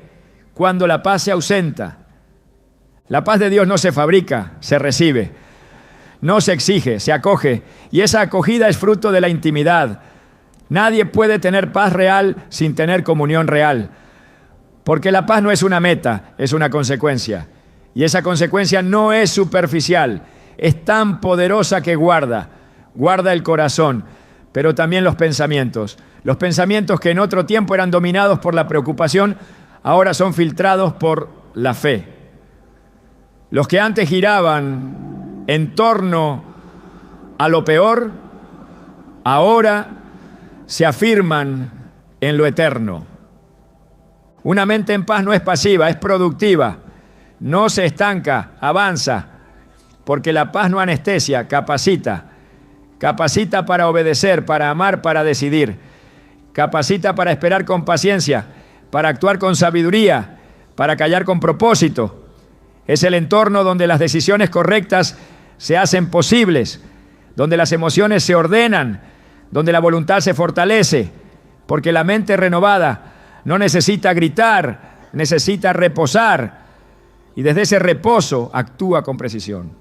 cuando la paz se ausenta. La paz de Dios no se fabrica, se recibe. No se exige, se acoge. Y esa acogida es fruto de la intimidad. Nadie puede tener paz real sin tener comunión real. Porque la paz no es una meta, es una consecuencia. Y esa consecuencia no es superficial. Es tan poderosa que guarda el corazón, pero también los pensamientos. Los pensamientos que en otro tiempo eran dominados por la preocupación, ahora son filtrados por la fe. Los que antes giraban en torno a lo peor, ahora se afirman en lo eterno. Una mente en paz no es pasiva, es productiva. No se estanca, avanza, porque la paz no anestesia, capacita. Capacita para obedecer, para amar, para decidir. Capacita para esperar con paciencia, para actuar con sabiduría, para callar con propósito. Es el entorno donde las decisiones correctas se hacen posibles, donde las emociones se ordenan, donde la voluntad se fortalece, porque la mente renovada no necesita gritar, necesita reposar, y desde ese reposo actúa con precisión.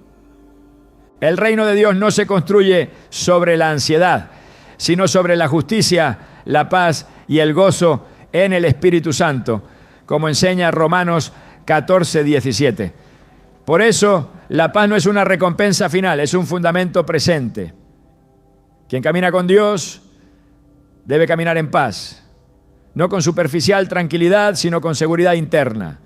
El reino de Dios no se construye sobre la ansiedad, sino sobre la justicia, la paz y el gozo en el Espíritu Santo, como enseña Romanos 14:17. Por eso, la paz no es una recompensa final, es un fundamento presente. Quien camina con Dios debe caminar en paz, no con superficial tranquilidad, sino con seguridad interna.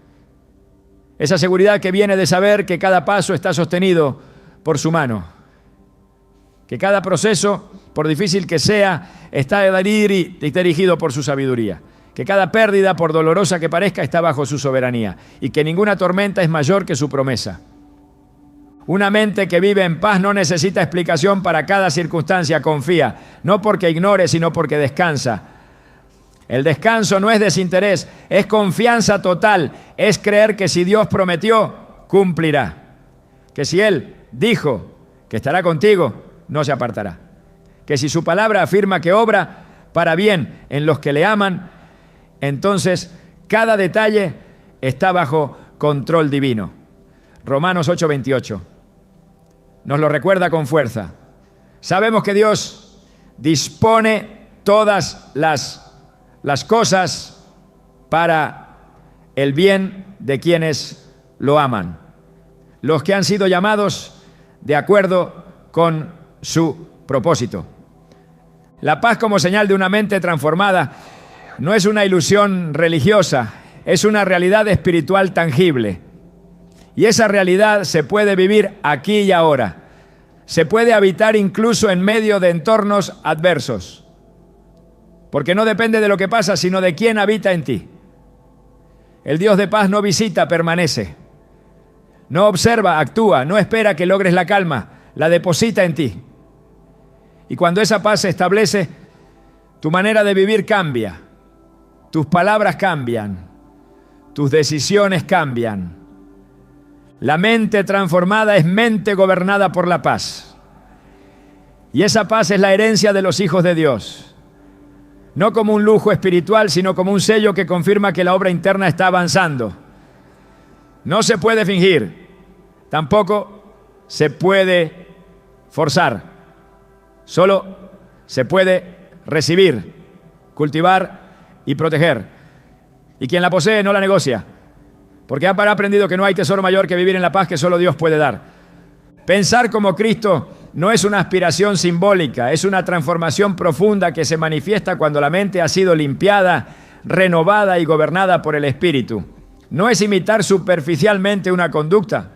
Esa seguridad que viene de saber que cada paso está sostenido por su mano, que cada proceso, por difícil que sea, está dirigido por su sabiduría, que cada pérdida, por dolorosa que parezca, está bajo su soberanía y que ninguna tormenta es mayor que su promesa. Una mente que vive en paz no necesita explicación para cada circunstancia, confía, no porque ignore, sino porque descansa. El descanso no es desinterés, es confianza total, es creer que si Dios prometió, cumplirá. Que si Él dijo que estará contigo, no se apartará. Que si su palabra afirma que obra para bien en los que le aman, entonces cada detalle está bajo control divino. Romanos 8:28 nos lo recuerda con fuerza. Sabemos que Dios dispone todas las cosas para el bien de quienes lo aman, los que han sido llamados de acuerdo con su propósito. La paz como señal de una mente transformada no es una ilusión religiosa, es una realidad espiritual tangible. Y esa realidad se puede vivir aquí y ahora. Se puede habitar incluso en medio de entornos adversos. Porque no depende de lo que pasa, sino de quién habita en ti. El Dios de paz no visita, permanece. No observa, actúa, no espera que logres la calma, la deposita en ti. Y cuando esa paz se establece, tu manera de vivir cambia. Tus palabras cambian. Tus decisiones cambian. La mente transformada es mente gobernada por la paz. Y esa paz es la herencia de los hijos de Dios. No como un lujo espiritual, sino como un sello que confirma que la obra interna está avanzando. No se puede fingir, tampoco se puede forzar. Solo se puede recibir, cultivar y proteger. Y quien la posee no la negocia, porque ha aprendido que no hay tesoro mayor que vivir en la paz que solo Dios puede dar. Pensar como Cristo no es una aspiración simbólica, es una transformación profunda que se manifiesta cuando la mente ha sido limpiada, renovada y gobernada por el Espíritu. No es imitar superficialmente una conducta,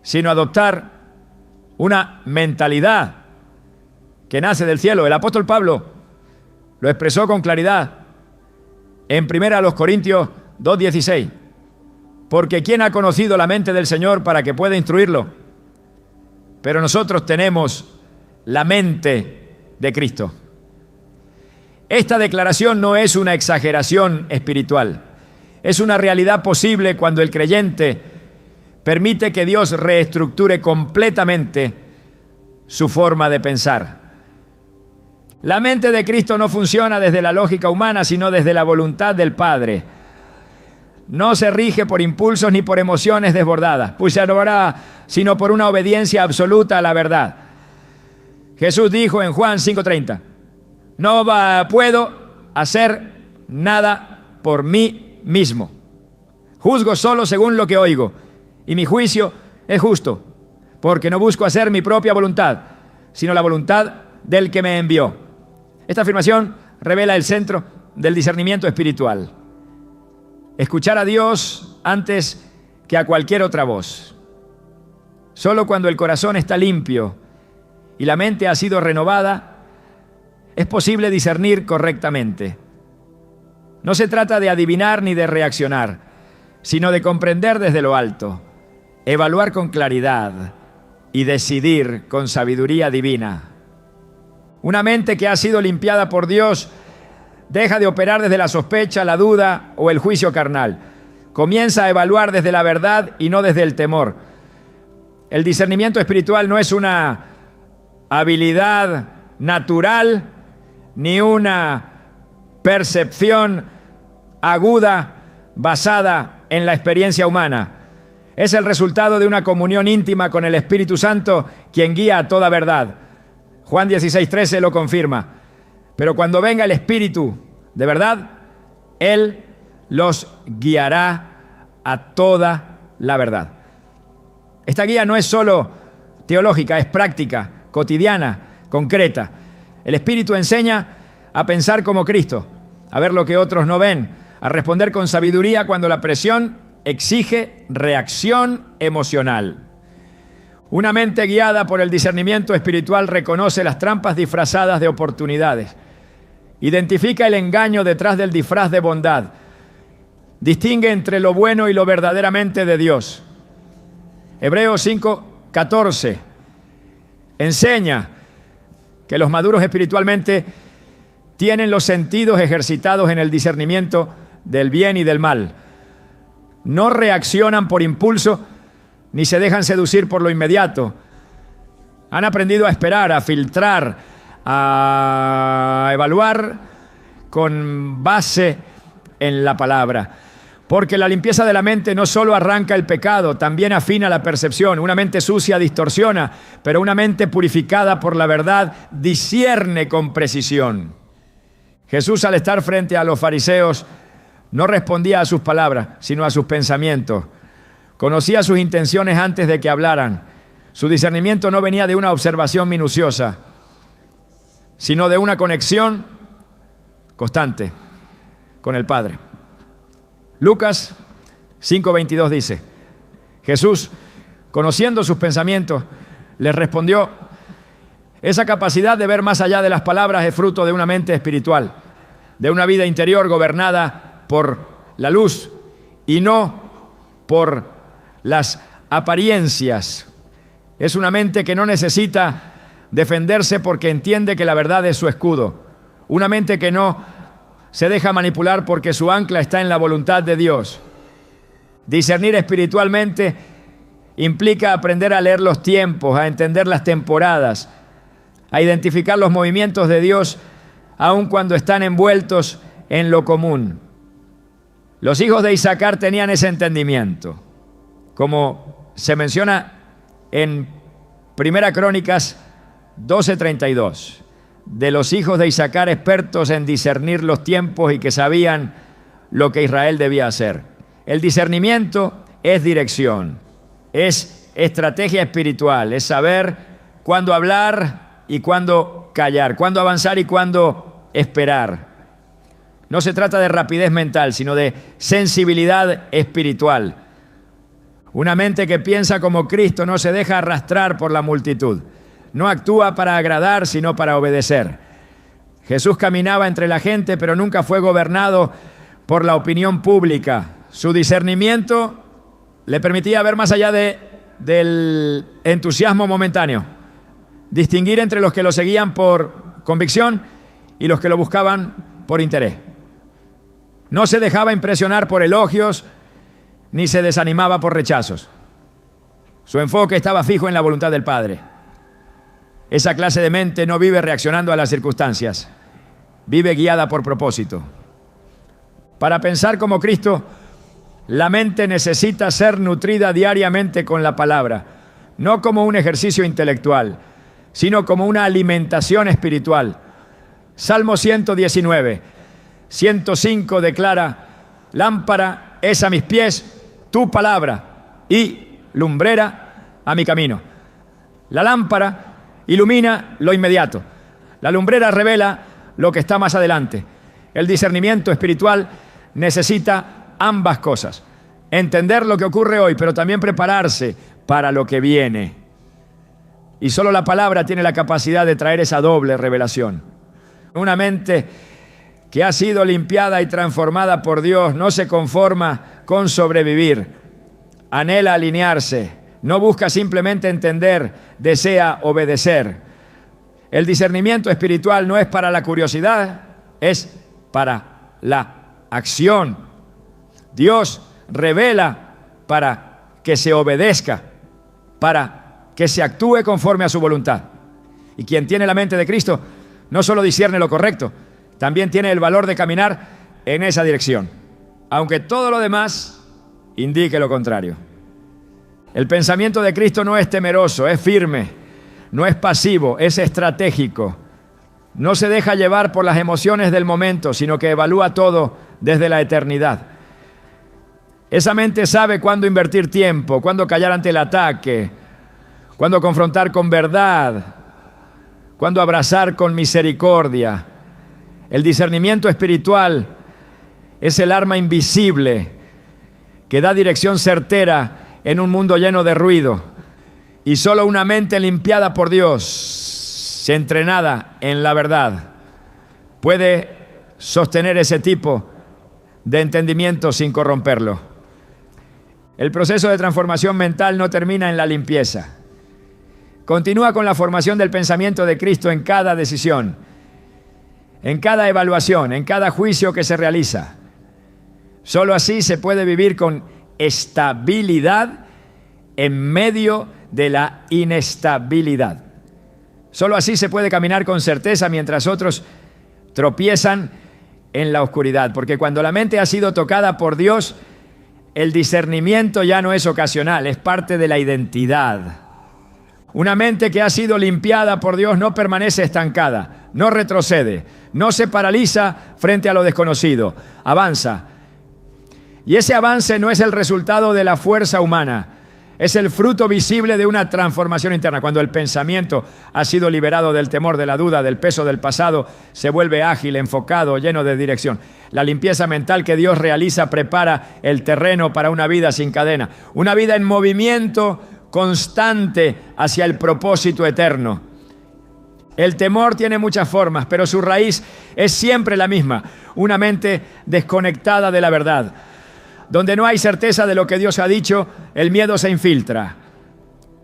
sino adoptar una mentalidad que nace del cielo. El apóstol Pablo lo expresó con claridad en 1 Corintios 2:16. Porque ¿quién ha conocido la mente del Señor para que pueda instruirlo? Pero nosotros tenemos la mente de Cristo. Esta declaración no es una exageración espiritual. Es una realidad posible cuando el creyente permite que Dios reestructure completamente su forma de pensar. La mente de Cristo no funciona desde la lógica humana, sino desde la voluntad del Padre. No se rige por impulsos ni por emociones desbordadas, pues se hará sino por una obediencia absoluta a la verdad. Jesús dijo en Juan 5:30, no puedo hacer nada por mí mismo. Juzgo solo según lo que oigo, y mi juicio es justo, porque no busco hacer mi propia voluntad, sino la voluntad del que me envió. Esta afirmación revela el centro del discernimiento espiritual. Escuchar a Dios antes que a cualquier otra voz. Solo cuando el corazón está limpio y la mente ha sido renovada, es posible discernir correctamente. No se trata de adivinar ni de reaccionar, sino de comprender desde lo alto, evaluar con claridad y decidir con sabiduría divina. Una mente que ha sido limpiada por Dios deja de operar desde la sospecha, la duda o el juicio carnal. Comienza a evaluar desde la verdad y no desde el temor. El discernimiento espiritual no es una habilidad natural ni una percepción aguda basada en la experiencia humana. Es el resultado de una comunión íntima con el Espíritu Santo, quien guía a toda verdad. Juan 16:13 lo confirma. Pero cuando venga el Espíritu de verdad, Él los guiará a toda la verdad. Esta guía no es solo teológica, es práctica, cotidiana, concreta. El Espíritu enseña a pensar como Cristo, a ver lo que otros no ven, a responder con sabiduría cuando la presión exige reacción emocional. Una mente guiada por el discernimiento espiritual reconoce las trampas disfrazadas de oportunidades. Identifica el engaño detrás del disfraz de bondad. Distingue entre lo bueno y lo verdaderamente de Dios. Hebreos 5:14 enseña que los maduros espiritualmente tienen los sentidos ejercitados en el discernimiento del bien y del mal. No reaccionan por impulso ni se dejan seducir por lo inmediato. Han aprendido a esperar, a filtrar, a evaluar con base en la palabra. Porque la limpieza de la mente no solo arranca el pecado, también afina la percepción. Una mente sucia distorsiona, pero una mente purificada por la verdad discierne con precisión. Jesús, al estar frente a los fariseos, no respondía a sus palabras, sino a sus pensamientos. Conocía sus intenciones antes de que hablaran. Su discernimiento no venía de una observación minuciosa, sino de una conexión constante con el Padre. Lucas 5:22 dice, Jesús, conociendo sus pensamientos, les respondió, esa capacidad de ver más allá de las palabras es fruto de una mente espiritual, de una vida interior gobernada por la luz y no por las apariencias. Es una mente que no necesita defenderse porque entiende que la verdad es su escudo. Una mente que no se deja manipular porque su ancla está en la voluntad de Dios. Discernir espiritualmente implica aprender a leer los tiempos, a entender las temporadas, a identificar los movimientos de Dios aun cuando están envueltos en lo común. Los hijos de Isaacar tenían ese entendimiento, como se menciona en 1 Crónicas 12:32. De los hijos de Isaacar expertos en discernir los tiempos y que sabían lo que Israel debía hacer. El discernimiento es dirección, es estrategia espiritual, es saber cuándo hablar y cuándo callar, cuándo avanzar y cuándo esperar. No se trata de rapidez mental, sino de sensibilidad espiritual. Una mente que piensa como Cristo no se deja arrastrar por la multitud. No actúa para agradar, sino para obedecer. Jesús caminaba entre la gente, pero nunca fue gobernado por la opinión pública. Su discernimiento le permitía ver más allá del entusiasmo momentáneo. Distinguir entre los que lo seguían por convicción y los que lo buscaban por interés. No se dejaba impresionar por elogios, ni se desanimaba por rechazos. Su enfoque estaba fijo en la voluntad del Padre. Esa clase de mente no vive reaccionando a las circunstancias, vive guiada por propósito. Para pensar como Cristo, la mente necesita ser nutrida diariamente con la palabra, no como un ejercicio intelectual, sino como una alimentación espiritual. Salmo 119, 105 declara: lámpara es a mis pies tu palabra y lumbrera a mi camino. La lámpara ilumina lo inmediato. La lumbrera revela lo que está más adelante. El discernimiento espiritual necesita ambas cosas. Entender lo que ocurre hoy, pero también prepararse para lo que viene. Y solo la palabra tiene la capacidad de traer esa doble revelación. Una mente que ha sido limpiada y transformada por Dios no se conforma con sobrevivir. Anhela alinearse. No busca simplemente entender, desea obedecer. El discernimiento espiritual no es para la curiosidad, es para la acción. Dios revela para que se obedezca, para que se actúe conforme a su voluntad. Y quien tiene la mente de Cristo no solo discierne lo correcto, también tiene el valor de caminar en esa dirección, aunque todo lo demás indique lo contrario. El pensamiento de Cristo no es temeroso, es firme, no es pasivo, es estratégico. No se deja llevar por las emociones del momento, sino que evalúa todo desde la eternidad. Esa mente sabe cuándo invertir tiempo, cuándo callar ante el ataque, cuándo confrontar con verdad, cuándo abrazar con misericordia. El discernimiento espiritual es el arma invisible que da dirección certera en un mundo lleno de ruido. Y solo una mente limpiada por Dios, entrenada en la verdad, puede sostener ese tipo de entendimiento sin corromperlo. El proceso de transformación mental no termina en la limpieza. Continúa con la formación del pensamiento de Cristo en cada decisión, en cada evaluación, en cada juicio que se realiza. Solo así se puede vivir con estabilidad en medio de la inestabilidad. Solo así se puede caminar con certeza mientras otros tropiezan en la oscuridad. Porque cuando la mente ha sido tocada por Dios, el discernimiento ya no es ocasional, es parte de la identidad. Una mente que ha sido limpiada por Dios no permanece estancada, no retrocede, no se paraliza frente a lo desconocido, avanza. Y ese avance no es el resultado de la fuerza humana, es el fruto visible de una transformación interna. Cuando el pensamiento ha sido liberado del temor, de la duda, del peso del pasado, se vuelve ágil, enfocado, lleno de dirección. La limpieza mental que Dios realiza prepara el terreno para una vida sin cadena, una vida en movimiento constante hacia el propósito eterno. El temor tiene muchas formas, pero su raíz es siempre la misma, una mente desconectada de la verdad. Donde no hay certeza de lo que Dios ha dicho, el miedo se infiltra.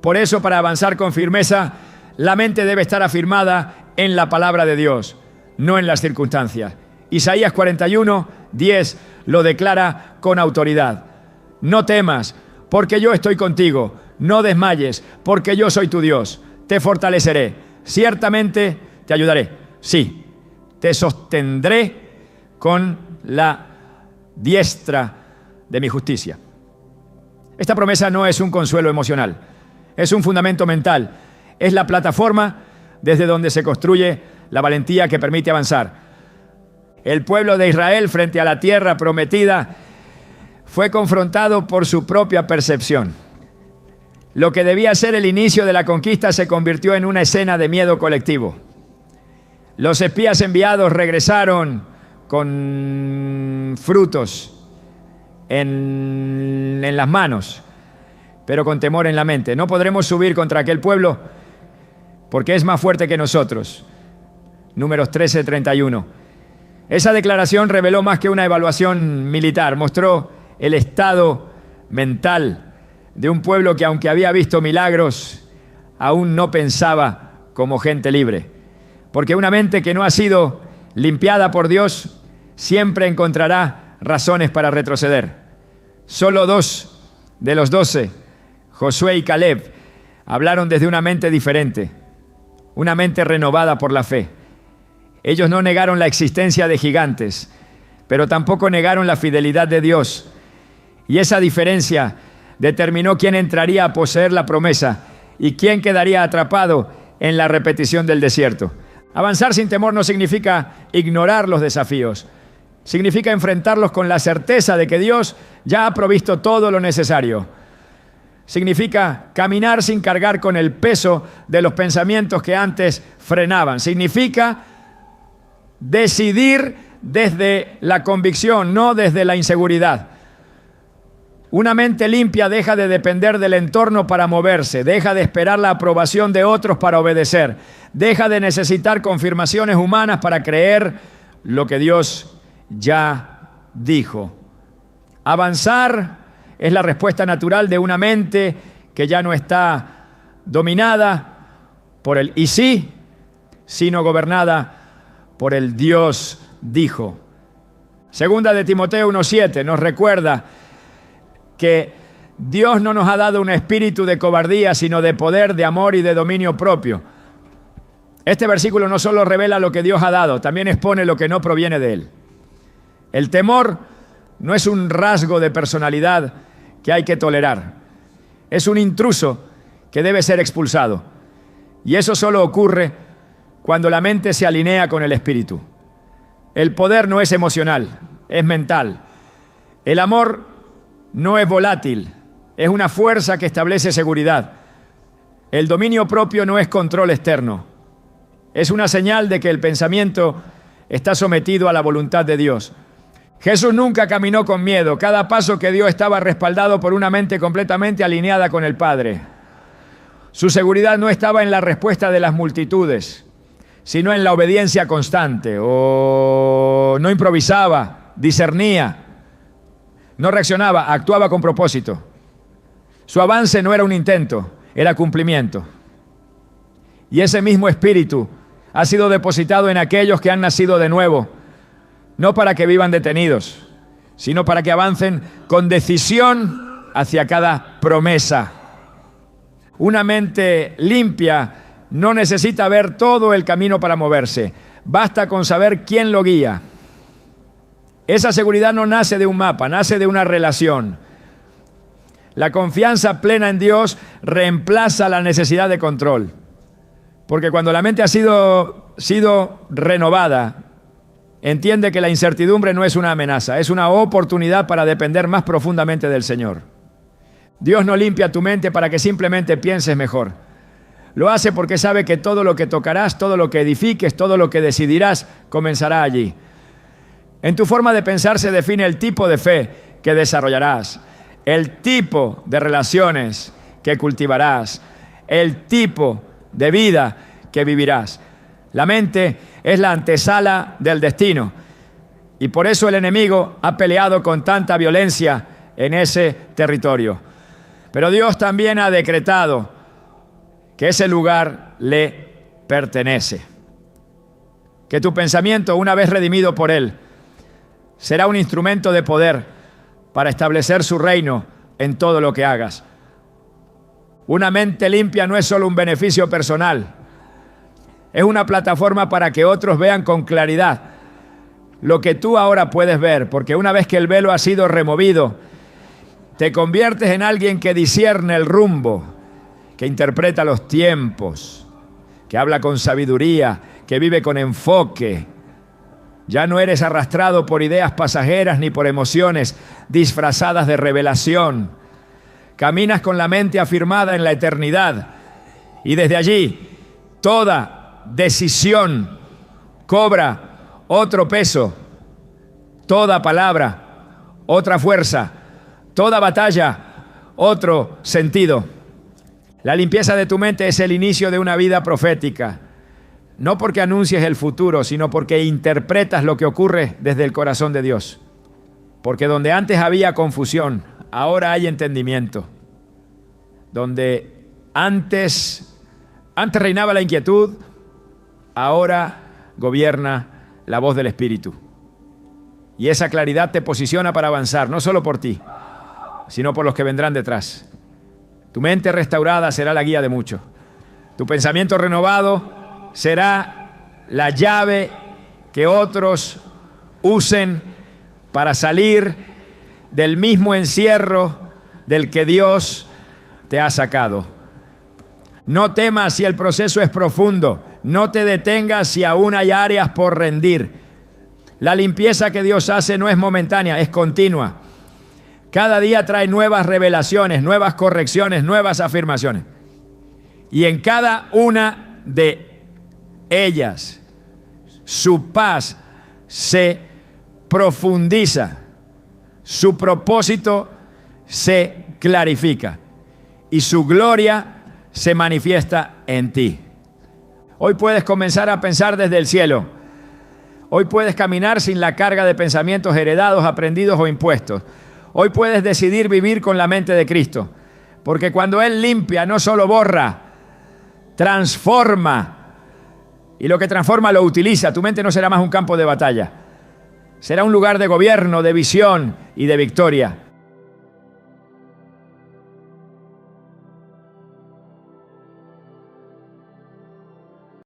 Por eso, para avanzar con firmeza, la mente debe estar afirmada en la palabra de Dios, no en las circunstancias. Isaías 41, 10 lo declara con autoridad. No temas, porque yo estoy contigo. No desmayes, porque yo soy tu Dios. Te fortaleceré. Ciertamente te ayudaré. Sí, te sostendré con la diestra de mi justicia. Esta promesa no es un consuelo emocional, es un fundamento mental, es la plataforma desde donde se construye la valentía que permite avanzar. El pueblo de Israel frente a la tierra prometida fue confrontado por su propia percepción. Lo que debía ser el inicio de la conquista se convirtió en una escena de miedo colectivo. Los espías enviados regresaron con frutos en las manos, pero con temor en la mente. No podremos subir contra aquel pueblo porque es más fuerte que nosotros. Números 13:31. Esa declaración reveló más que una evaluación militar. Mostró el estado mental de un pueblo que, aunque había visto milagros, aún no pensaba como gente libre. Porque una mente que no ha sido limpiada por Dios siempre encontrará razones para retroceder. Solo 2 de los 12, Josué y Caleb, hablaron desde una mente diferente, una mente renovada por la fe. Ellos no negaron la existencia de gigantes, pero tampoco negaron la fidelidad de Dios. Y esa diferencia determinó quién entraría a poseer la promesa y quién quedaría atrapado en la repetición del desierto. Avanzar sin temor no significa ignorar los desafíos. Significa enfrentarlos con la certeza de que Dios ya ha provisto todo lo necesario. Significa caminar sin cargar con el peso de los pensamientos que antes frenaban. Significa decidir desde la convicción, no desde la inseguridad. Una mente limpia deja de depender del entorno para moverse, deja de esperar la aprobación de otros para obedecer, deja de necesitar confirmaciones humanas para creer lo que Dios ya dijo. Avanzar es la respuesta natural de una mente que ya no está dominada por el y sí, sino gobernada por el Dios dijo. Segunda de Timoteo 1:7 nos recuerda que Dios no nos ha dado un espíritu de cobardía, sino de poder, de amor y de dominio propio. Este versículo no solo revela lo que Dios ha dado, también expone lo que no proviene de Él. El temor no es un rasgo de personalidad que hay que tolerar. Es un intruso que debe ser expulsado. Y eso solo ocurre cuando la mente se alinea con el espíritu. El poder no es emocional, es mental. El amor no es volátil, es una fuerza que establece seguridad. El dominio propio no es control externo. Es una señal de que el pensamiento está sometido a la voluntad de Dios. Jesús nunca caminó con miedo. Cada paso que dio estaba respaldado por una mente completamente alineada con el Padre. Su seguridad no estaba en la respuesta de las multitudes, sino en la obediencia constante. No improvisaba, discernía, no reaccionaba, actuaba con propósito. Su avance no era un intento, era cumplimiento. Y ese mismo espíritu ha sido depositado en aquellos que han nacido de nuevo, no para que vivan detenidos, sino para que avancen con decisión hacia cada promesa. Una mente limpia no necesita ver todo el camino para moverse, basta con saber quién lo guía. Esa seguridad no nace de un mapa, nace de una relación. La confianza plena en Dios reemplaza la necesidad de control. Porque cuando la mente ha sido renovada, entiende que la incertidumbre no es una amenaza, es una oportunidad para depender más profundamente del Señor. Dios no limpia tu mente para que simplemente pienses mejor. Lo hace porque sabe que todo lo que tocarás, todo lo que edifiques, todo lo que decidirás, comenzará allí. En tu forma de pensar se define el tipo de fe que desarrollarás, el tipo de relaciones que cultivarás, el tipo de vida que vivirás. La mente es la antesala del destino y por eso el enemigo ha peleado con tanta violencia en ese territorio. Pero Dios también ha decretado que ese lugar le pertenece. Que tu pensamiento, una vez redimido por Él, será un instrumento de poder para establecer su reino en todo lo que hagas. Una mente limpia no es solo un beneficio personal, es una plataforma para que otros vean con claridad lo que tú ahora puedes ver, porque una vez que el velo ha sido removido, te conviertes en alguien que discierne el rumbo, que interpreta los tiempos, que habla con sabiduría, que vive con enfoque. Ya no eres arrastrado por ideas pasajeras ni por emociones disfrazadas de revelación. Caminas con la mente afirmada en la eternidad y desde allí toda decisión cobra otro peso, toda palabra, otra fuerza, toda batalla, otro sentido. La limpieza de tu mente es el inicio de una vida profética. No porque anuncies el futuro, sino porque interpretas lo que ocurre desde el corazón de Dios. Porque donde antes había confusión, ahora hay entendimiento. Donde antes reinaba la inquietud, ahora gobierna la voz del Espíritu. Y esa claridad te posiciona para avanzar, no solo por ti, sino por los que vendrán detrás. Tu mente restaurada será la guía de muchos. Tu pensamiento renovado será la llave que otros usen para salir del mismo encierro del que Dios te ha sacado. No temas si el proceso es profundo. No te detengas si aún hay áreas por rendir. La limpieza que Dios hace no es momentánea, es continua. Cada día trae nuevas revelaciones, nuevas correcciones, nuevas afirmaciones. Y en cada una de ellas, su paz se profundiza, su propósito se clarifica y su gloria se manifiesta en ti. Hoy puedes comenzar a pensar desde el cielo. Hoy puedes caminar sin la carga de pensamientos heredados, aprendidos o impuestos. Hoy puedes decidir vivir con la mente de Cristo, porque cuando Él limpia, no solo borra, transforma. Y lo que transforma lo utiliza. Tu mente no será más un campo de batalla. Será un lugar de gobierno, de visión y de victoria.